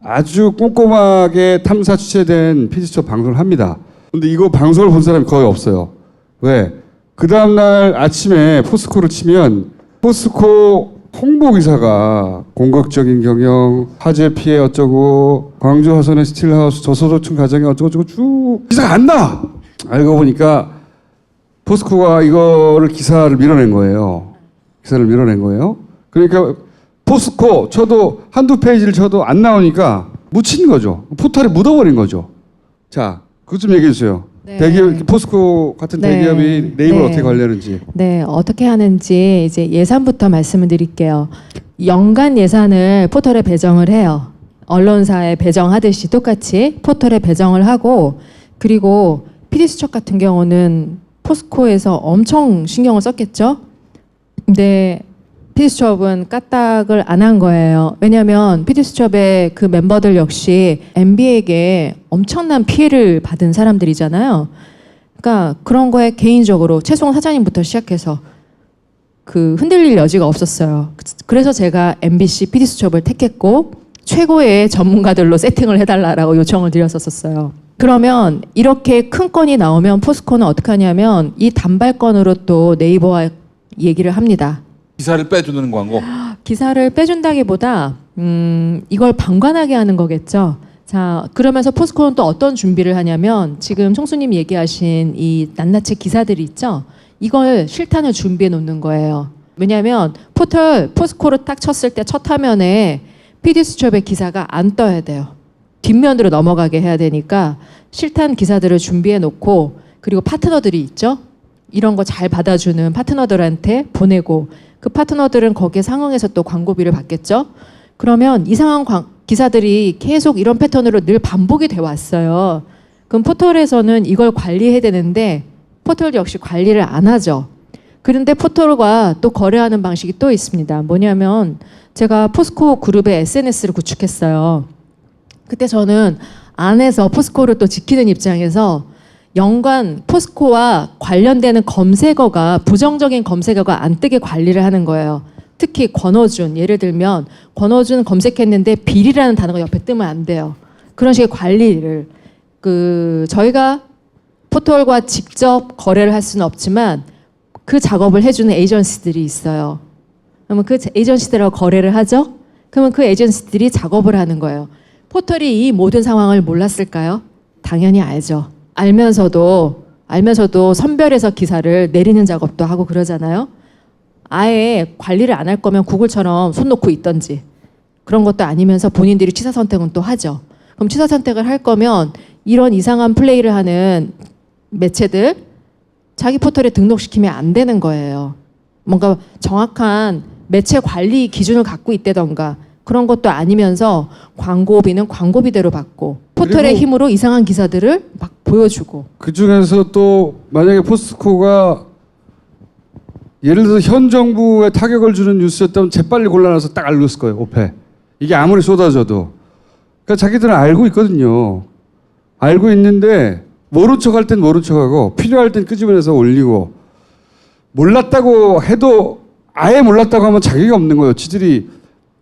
아주 꼼꼼하게 탐사 취재된 PD수첩 방송을 합니다. 근데 이거 방송을 본 사람이 거의 없어요. 왜? 그 다음날 아침에 포스코를 치면 포스코 홍보 기사가 공격적인 경영, 화재 피해 어쩌고, 광주 화성의 스틸하우스 저소득층 가정이 어쩌고저쩌고 쭉 기사가 안 나와. 알고 보니까 포스코가 이거를 기사를 밀어낸 거예요. 기사를 밀어낸 거예요. 그러니까 포스코 쳐도 한두 페이지를 쳐도 안 나오니까 묻힌 거죠. 포털에 묻어버린 거죠. 자, 그것 좀 얘기해 주세요. 네. 대기업, 포스코 같은 네. 대기업이 네이버를 네. 어떻게 관리하는지. 네, 어떻게 하는지 이제 예산부터 말씀을 드릴게요. 연간 예산을 포털에 배정을 해요. 언론사에 배정하듯이 똑같이 포털에 배정을 하고 그리고 PD수첩 같은 경우는 포스코에서 엄청 신경을 썼겠죠. 근데 PD수첩은 까딱을 안 한 거예요. 왜냐하면 PD수첩의 그 멤버들 역시 MB에게 엄청난 피해를 받은 사람들이잖아요. 그러니까 그런 거에 개인적으로 최송 사장님부터 시작해서 그 흔들릴 여지가 없었어요. 그래서 제가 MBC PD수첩을 택했고 최고의 전문가들로 세팅을 해달라고 요청을 드렸었어요. 그러면 이렇게 큰 건이 나오면 포스코는 어떻게 하냐면 이 단발건으로 또 네이버와 얘기를 합니다. 기사를 빼주는 광고. 기사를 빼준다기보다 이걸 방관하게 하는 거겠죠. 자, 그러면서 포스코는 또 어떤 준비를 하냐면 지금 총수님 얘기하신 이 낱낱이 기사들이 있죠. 이걸 실탄을 준비해 놓는 거예요. 왜냐하면 포스코를 딱 쳤을 때 첫 화면에 PD수첩의 기사가 안 떠야 돼요. 뒷면으로 넘어가게 해야 되니까 실탄 기사들을 준비해 놓고 그리고 파트너들이 있죠. 이런 거 잘 받아주는 파트너들한테 보내고 그 파트너들은 거기에 상응해서 또 광고비를 받겠죠. 그러면 이상한 기사들이 계속 이런 패턴으로 늘 반복이 돼 왔어요. 그럼 포털에서는 이걸 관리해야 되는데 포털 역시 관리를 안 하죠. 그런데 포털과 또 거래하는 방식이 또 있습니다. 뭐냐면 제가 포스코 그룹의 SNS를 구축했어요. 그때 저는 안에서 포스코를 또 지키는 입장에서 연관 포스코와 관련되는 검색어가 부정적인 검색어가 안 뜨게 관리를 하는 거예요. 특히 권어준 예를 들면 권어준 검색했는데 비리라는 단어가 옆에 뜨면 안 돼요. 그런 식의 관리를 저희가 포털과 직접 거래를 할 수는 없지만 그 작업을 해주는 에이전시들이 있어요. 그러면 그 에이전시들하고 거래를 하죠. 그러면 그 에이전시들이 작업을 하는 거예요. 포털이 이 모든 상황을 몰랐을까요? 당연히 알죠. 알면서도 선별해서 기사를 내리는 작업도 하고 그러잖아요. 아예 관리를 안 할 거면 구글처럼 손 놓고 있던지 그런 것도 아니면서 본인들이 취사 선택은 또 하죠. 그럼 취사 선택을 할 거면 이런 이상한 플레이를 하는 매체들 자기 포털에 등록시키면 안 되는 거예요. 뭔가 정확한 매체 관리 기준을 갖고 있다던가 그런 것도 아니면서 광고비는 광고비대로 받고 포털의 힘으로 이상한 기사들을 막 보여주고 그 중에서 또 만약에 포스코가 예를 들어서 현 정부에 타격을 주는 뉴스였다면 재빨리 골라놔서 딱 알렸을 거예요. 오페. 이게 아무리 쏟아져도. 그러니까 자기들은 알고 있거든요. 알고 있는데 모른 척할 땐 모른 척하고 필요할 땐 끄집어내서 올리고 몰랐다고 해도 아예 몰랐다고 하면 자격이 없는 거예요. 지들이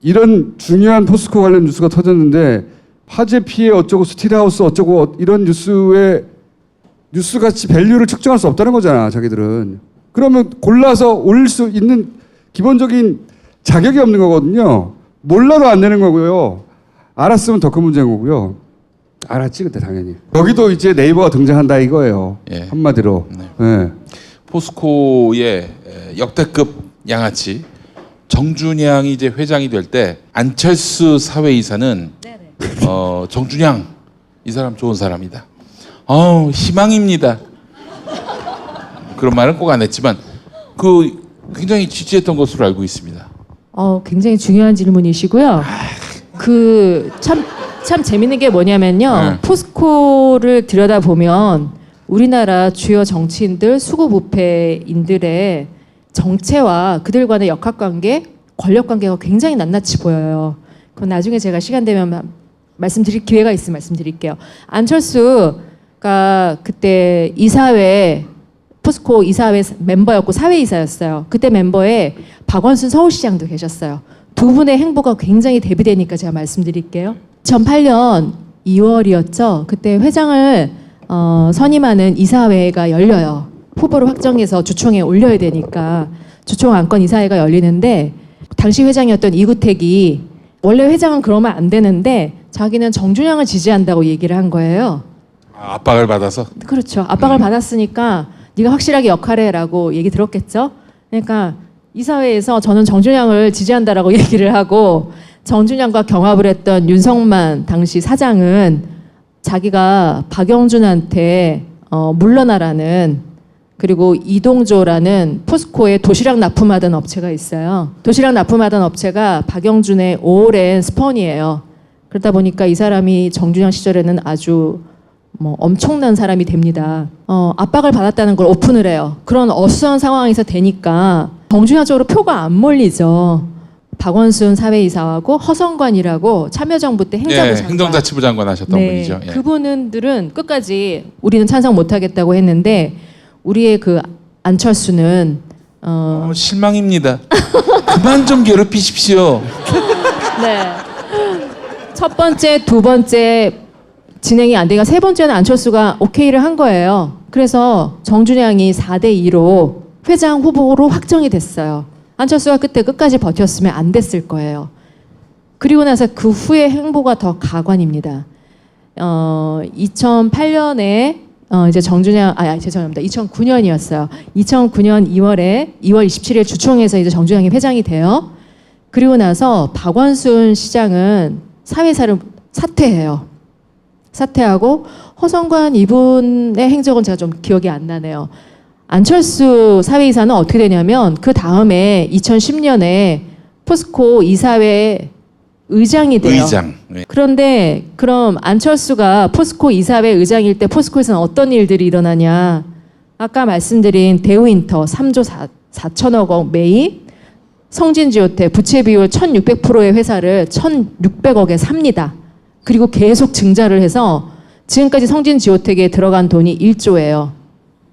이런 중요한 포스코 관련 뉴스가 터졌는데 화재 피해 어쩌고 스틸하우스 어쩌고 이런 뉴스같이 밸류를 측정할 수 없다는 거잖아, 자기들은. 그러면 골라서 올릴 수 있는 기본적인 자격이 없는 거거든요. 몰라도 안 되는 거고요. 알았으면 더 큰 문제인 거고요. 알았지 그때 당연히. 여기도 이제 네이버가 등장한다 이거예요. 예. 한마디로. 네. 예. 포스코의 역대급 양아치 정준양이 이제 회장이 될 때 안철수 사회이사는 정준양 이 사람 좋은 사람이다. 희망입니다. 그런 말은 꼭 안 했지만 굉장히 지지했던 것으로 알고 있습니다. 굉장히 중요한 질문이시고요. 참 재밌는 게 뭐냐면요. 포스코를 들여다보면 우리나라 주요 정치인들, 수구부패인들의 정체와 그들 간의 역학관계, 권력관계가 굉장히 낱낱이 보여요. 그건 나중에 제가 시간 되면 말씀드릴 기회가 있으면 말씀드릴게요. 안철수가 그때 이사회, 포스코 이사회 멤버였고 사회이사였어요. 그때 멤버에 박원순 서울시장도 계셨어요. 두 분의 행보가 굉장히 대비되니까 제가 말씀드릴게요. 2008년 2월이었죠. 그때 회장을 선임하는 이사회가 열려요. 후보를 확정해서 주총에 올려야 되니까 주총 안건 이사회가 열리는데 당시 회장이었던 이구택이 원래 회장은 그러면 안 되는데 자기는 정준양을 지지한다고 얘기를 한 거예요. 압박을 받아서? 그렇죠. 압박을 받았으니까 네가 확실하게 역할해라고 얘기 들었겠죠. 그러니까 이사회에서 저는 정준양을 지지한다라고 얘기를 하고 정준양과 경합을 했던 윤석만 당시 사장은 자기가 박영준한테 물러나라는 그리고 이동조라는 포스코에 도시락 납품하던 업체가 있어요. 도시락 납품하던 업체가 박영준의 오랜 스폰이에요. 그러다 보니까 이 사람이 정준양 시절에는 아주 엄청난 사람이 됩니다. 압박을 받았다는 걸 오픈을 해요. 그런 어수선한 상황에서 되니까 정준양 쪽으로 표가 안 몰리죠. 박원순 사회이사하고 허성관이라고 참여정부 때 행자부 장관. 행정자치부 장관 하셨던 분이죠. 예. 그분들은 끝까지 우리는 찬성 못하겠다고 했는데 우리의 그 안철수는 실망입니다. 그만 좀 괴롭히십시오. 네. 첫 번째, 두 번째 진행이 안 되니까 세 번째는 안철수가 오케이를 한 거예요. 그래서 정준양이 4대2로 회장 후보로 확정이 됐어요. 안철수가 그때 끝까지 버텼으면 안 됐을 거예요. 그리고 나서 그 후에 행보가 더 가관입니다. 2008년에 이제 정준양, 죄송합니다. 2009년이었어요. 2009년 2월 27일 주총에서 이제 정준양이 회장이 돼요. 그리고 나서 박원순 시장은 사회사를 사퇴해요. 사퇴하고 허성관 이분의 행적은 제가 좀 기억이 안 나네요. 안철수 사회이사는 어떻게 되냐면 그 다음에 2010년에 포스코 이사회 의장이 돼요. 의장. 네. 그런데 그럼 안철수가 포스코 이사회 의장일 때 포스코에서는 어떤 일들이 일어나냐. 아까 말씀드린 대우인터 3조 4천억 원 매입, 성진지오텍 부채 비율 1600%의 회사를 1600억에 삽니다. 그리고 계속 증자를 해서 지금까지 성진지오텍에 들어간 돈이 1조예요.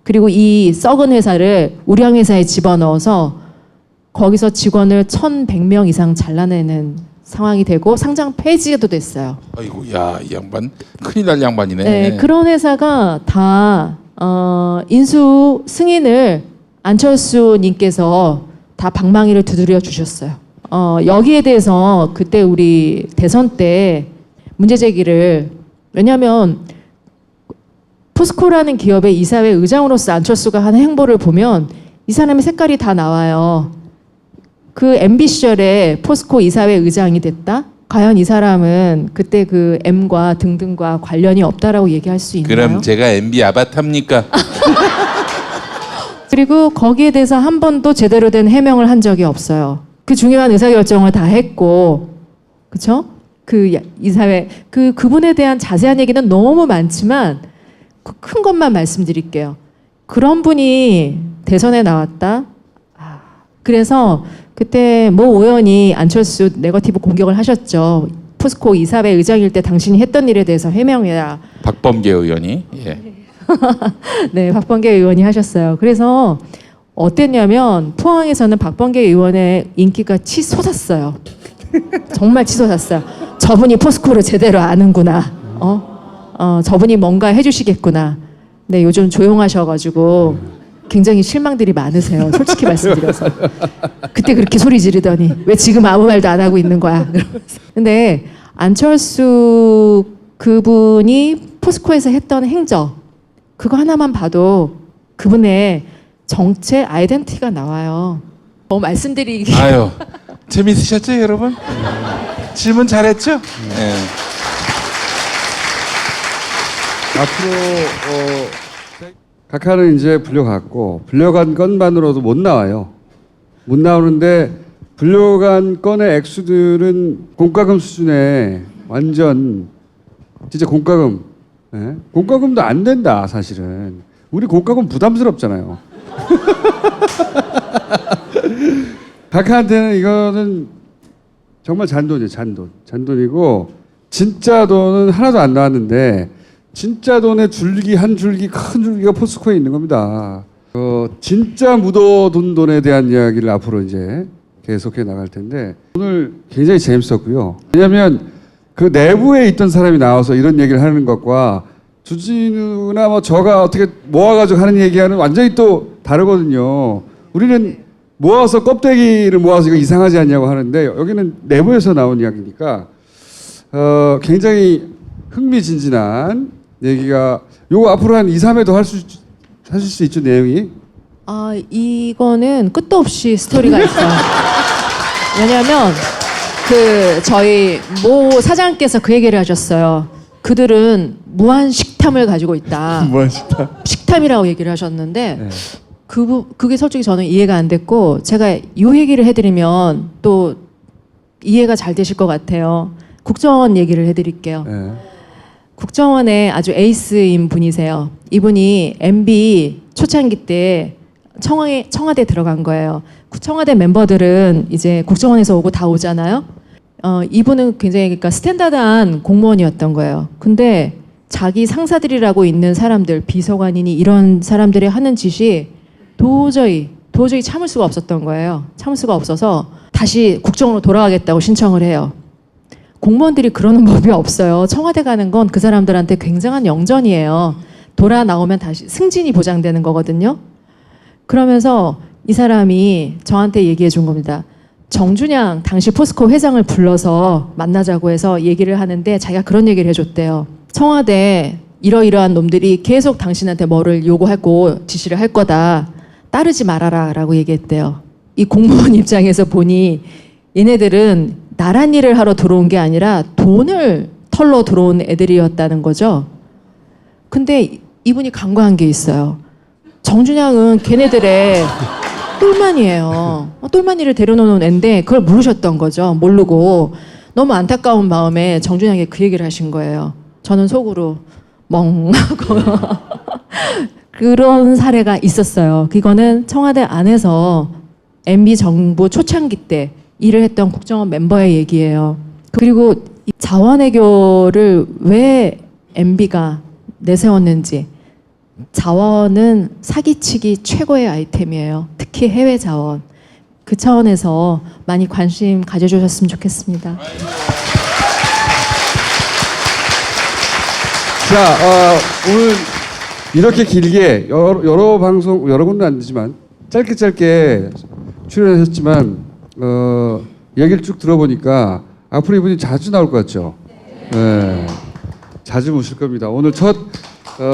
그리고 이 썩은 회사를 우량회사에 집어넣어서 거기서 직원을 1100명 이상 잘라내는 상황이 되고 상장 폐지도 됐어요. 아이고, 야, 이 양반 큰일 날 양반이네. 네, 그런 회사가 다 인수 승인을 안철수님께서 다 방망이를 두드려 주셨어요. 여기에 대해서 그때 우리 대선 때 문제 제기를, 왜냐하면 포스코라는 기업의 이사회 의장으로서 안철수가 하는 행보를 보면 이 사람의 색깔이 다 나와요. 그 MB 시절에 포스코 이사회 의장이 됐다? 과연 이 사람은 그때 그 M과 등등과 관련이 없다라고 얘기할 수 있나요? 그럼 제가 MB 아바타입니까? 그리고 거기에 대해서 한 번도 제대로 된 해명을 한 적이 없어요. 그 중요한 의사결정을 다 했고, 그렇죠? 그 이사회 그분에 대한 자세한 얘기는 너무 많지만 그 큰 것만 말씀드릴게요. 그런 분이 대선에 나왔다. 그래서 그때 모 의원이 안철수 네거티브 공격을 하셨죠. 포스코 이사회 의장일 때 당신이 했던 일에 대해서 해명해라. 박범계 의원이. 예. 네, 박범계 의원이 하셨어요. 그래서 어땠냐면 포항에서는 박범계 의원의 인기가 치솟았어요. 정말 치솟았어요. 저분이 포스코를 제대로 아는구나. 저분이 뭔가 해주시겠구나. 근데 요즘 조용하셔가지고 굉장히 실망들이 많으세요. 솔직히 말씀드려서. 그때 그렇게 소리 지르더니 왜 지금 아무 말도 안 하고 있는 거야. 근데 안철수 그분이 포스코에서 했던 행적 그거 하나만 봐도 그분의 정체 아이덴티티가 나와요. 말씀드리기. 아유, 재밌으셨죠, 여러분? 질문 잘했죠? 네. 앞으로 각하는 이제 불려갔고 불려간 건만으로도 못 나와요. 못 나오는데 불려간 건의 액수들은 공과금 수준의 완전 진짜 공과금. 예? 공과금도 안 된다 사실은. 우리 공과금 부담스럽잖아요. 각하한테는 이거는 정말 잔돈이에요. 잔돈이고 진짜 돈은 하나도 안 나왔는데 진짜 돈의 줄기 한 줄기 큰 줄기가 포스코에 있는 겁니다. 진짜 묻어둔 돈에 대한 이야기를 앞으로 이제 계속해 나갈 텐데 오늘 굉장히 재밌었고요. 왜냐하면 그 내부에 있던 사람이 나와서 이런 얘기를 하는 것과 주진우나 뭐 저가 어떻게 모아가지고 하는 얘기하는 완전히 또 다르거든요. 우리는 모아서 껍데기를 모아서 이거 이상하지 않냐고 하는데 여기는 내부에서 나온 이야기니까 굉장히 흥미진진한 얘기가 요거 앞으로 한 2, 3회 더 하실 수 있죠 내용이? 이거는 끝도 없이 스토리가 있어요. 왜냐하면 저희 모 사장께서 그 얘기를 하셨어요. 그들은 무한 식탐을 가지고 있다. 무한 식탐. 식탐이라고 얘기를 하셨는데 네. 그게 솔직히 저는 이해가 안 됐고 제가 이 얘기를 해드리면 또 이해가 잘 되실 것 같아요. 국정원 얘기를 해드릴게요. 네. 국정원의 아주 에이스인 분이세요. 이분이 MB 초창기 때 청와대 들어간 거예요. 청와대 멤버들은 이제 국정원에서 오고 다 오잖아요. 이분은 굉장히 그러니까 스탠다드한 공무원이었던 거예요. 근데 자기 상사들이라고 있는 사람들, 비서관이니 이런 사람들이 하는 짓이 도저히 참을 수가 없었던 거예요. 참을 수가 없어서 다시 국정원으로 돌아가겠다고 신청을 해요. 공무원들이 그러는 법이 없어요. 청와대 가는 건 그 사람들한테 굉장한 영전이에요. 돌아 나오면 다시 승진이 보장되는 거거든요. 그러면서 이 사람이 저한테 얘기해 준 겁니다. 정준양 당시 포스코 회장을 불러서 만나자고 해서 얘기를 하는데 자기가 그런 얘기를 해줬대요. 청와대 이러이러한 놈들이 계속 당신한테 뭐를 요구하고 지시를 할 거다. 따르지 말아라 라고 얘기했대요. 이 공무원 입장에서 보니 얘네들은 나란 일을 하러 들어온 게 아니라 돈을 털러 들어온 애들이었다는 거죠. 근데 이분이 간과한 게 있어요. 정준양은 걔네들의 똘마니예요. 똘마니를 데려놓은 애인데 그걸 모르셨던 거죠. 모르고 너무 안타까운 마음에 정준양이 그 얘기를 하신 거예요. 저는 속으로 멍하고 그런 사례가 있었어요. 그거는 청와대 안에서 MB 정부 초창기 때 일을 했던 국정원 멤버의 얘기예요. 그리고 이 자원외교를 왜 MB가 내세웠는지. 자원은 사기치기 최고의 아이템이에요. 특히 해외 자원. 그 차원에서 많이 관심 가져주셨으면 좋겠습니다. 자, 오늘 이렇게 길게 여러 방송 여러 군데 안 되지만 짧게 출연하셨지만 얘기를 쭉 들어보니까 앞으로 이분이 자주 나올 것 같죠? 네. 자주 모실 겁니다. 오늘 첫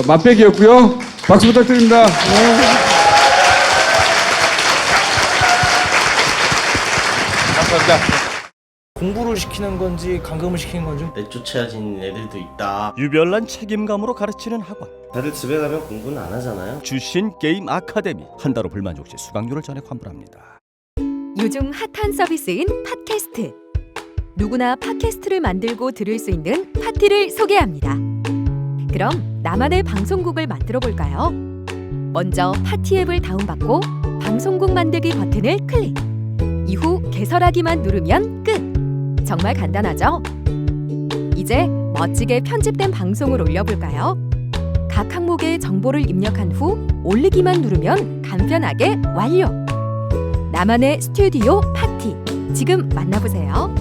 맛배기였고요. 박수 부탁드립니다. 감사합니다. 공부를 시키는 건지 감금을 시키는 건지 내쫓아진 애들도 있다. 유별난 책임감으로 가르치는 학원. 다들 집에 가면 공부는 안 하잖아요. 주신 게임 아카데미. 한 달후 불만족 시 수강료를 전액 환불합니다. 요즘 핫한 서비스인 팟캐스트. 누구나 팟캐스트를 만들고 들을 수 있는 파티를 소개합니다. 그럼 나만의 방송국을 만들어 볼까요? 먼저 파티 앱을 다운받고 방송국 만들기 버튼을 클릭. 이후 개설하기만 누르면 끝! 정말 간단하죠? 이제 멋지게 편집된 방송을 올려볼까요? 각 항목의 정보를 입력한 후 올리기만 누르면 간편하게 완료. 나만의 스튜디오 파티. 지금 만나보세요.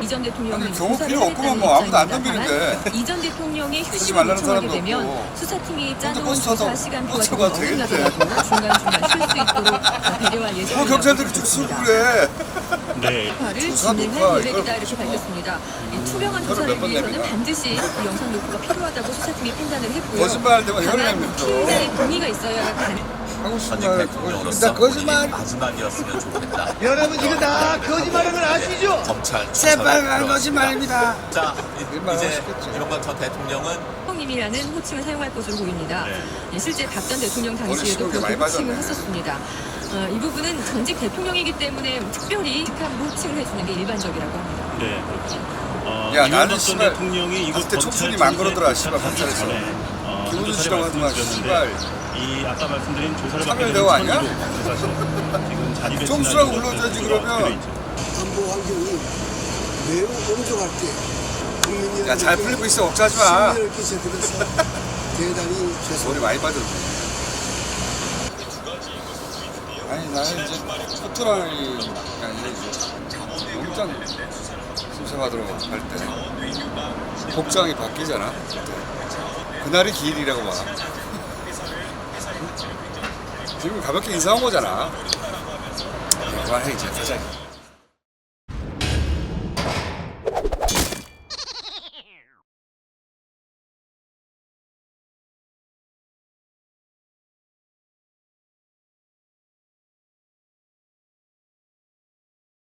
이전 대통령은 경호 조사를 필요 없구만 하겠다는 뭐 아무도 안 입장입니다만 덤비는데. 이전 대통령이 쓰지 휴식을 말라는 요청하게 사람도 되면 없고. 수사팀이 짜놓은 버스 조사 타도 시간표가 버스 좀 타도 되겠네. 어긋나더라도 중간중간 쉴 수 있도록 배려할 예정이라고 경찰들이 축소를 그래. 네. 조사를 조사 진행할 녹화 계획이다 이걸 이렇게 밝혔습니다. 이 투명한 혀를 조사를 몇번 위해서는 내밀어. 반드시 이 영상 녹화가 필요하다고 수사팀이 판단을 했고요. 거짓말할 때만 혀를 다만 내밀어. 피의자의 동의가 있어야 가능. 하고 싶은 말 일단 거짓말. 마지막이었으면 좋겠다. 여러분 이거 다 거짓말인 걸 아시죠? 검찰 새빨간 거짓말입니다. 자, 일만 이제 하시겠지. 이명박 전 대통령은 형님이라는 호칭을 사용할 것으로 보입니다. 예, 실제 박 전 대통령 머리 당시에도 심은 게 그렇게 많이 호칭을 빠졌네. 했었습니다. 이 부분은 전직 대통령이기 때문에 특별히 직함으로 호칭을 해주는 게 일반적이라고 합니다. 네, 그렇죠. 야 나는 씨발 대통령이 이곳 봤을 때 총순이 검찰 망그러더라 출입 씨발 검찰에서. 김우준 조사를 씨라고 하더만 말씀드렸는데 씨발. 이 아까 말씀드린 조사를 받게 참여대우 되는 아니야? 천으로 사실 지금 자리 총수라고 불러줘야지 그러면. 안보 환경이 매우 엄중할 때 국민이 야 잘 풀리고 있어 억지하지 마. 심려를 끼쳐드려서 대단히 죄송합니다. 머리 많이 빠졌네. 아니 나는 이제 포토라이 아니라 이제 영장 심사받으러 갈 때 복장이 바뀌잖아. 그날이 기일이라고 봐. 지금 가볍게 인사한 거잖아. 그만해 이제 가자.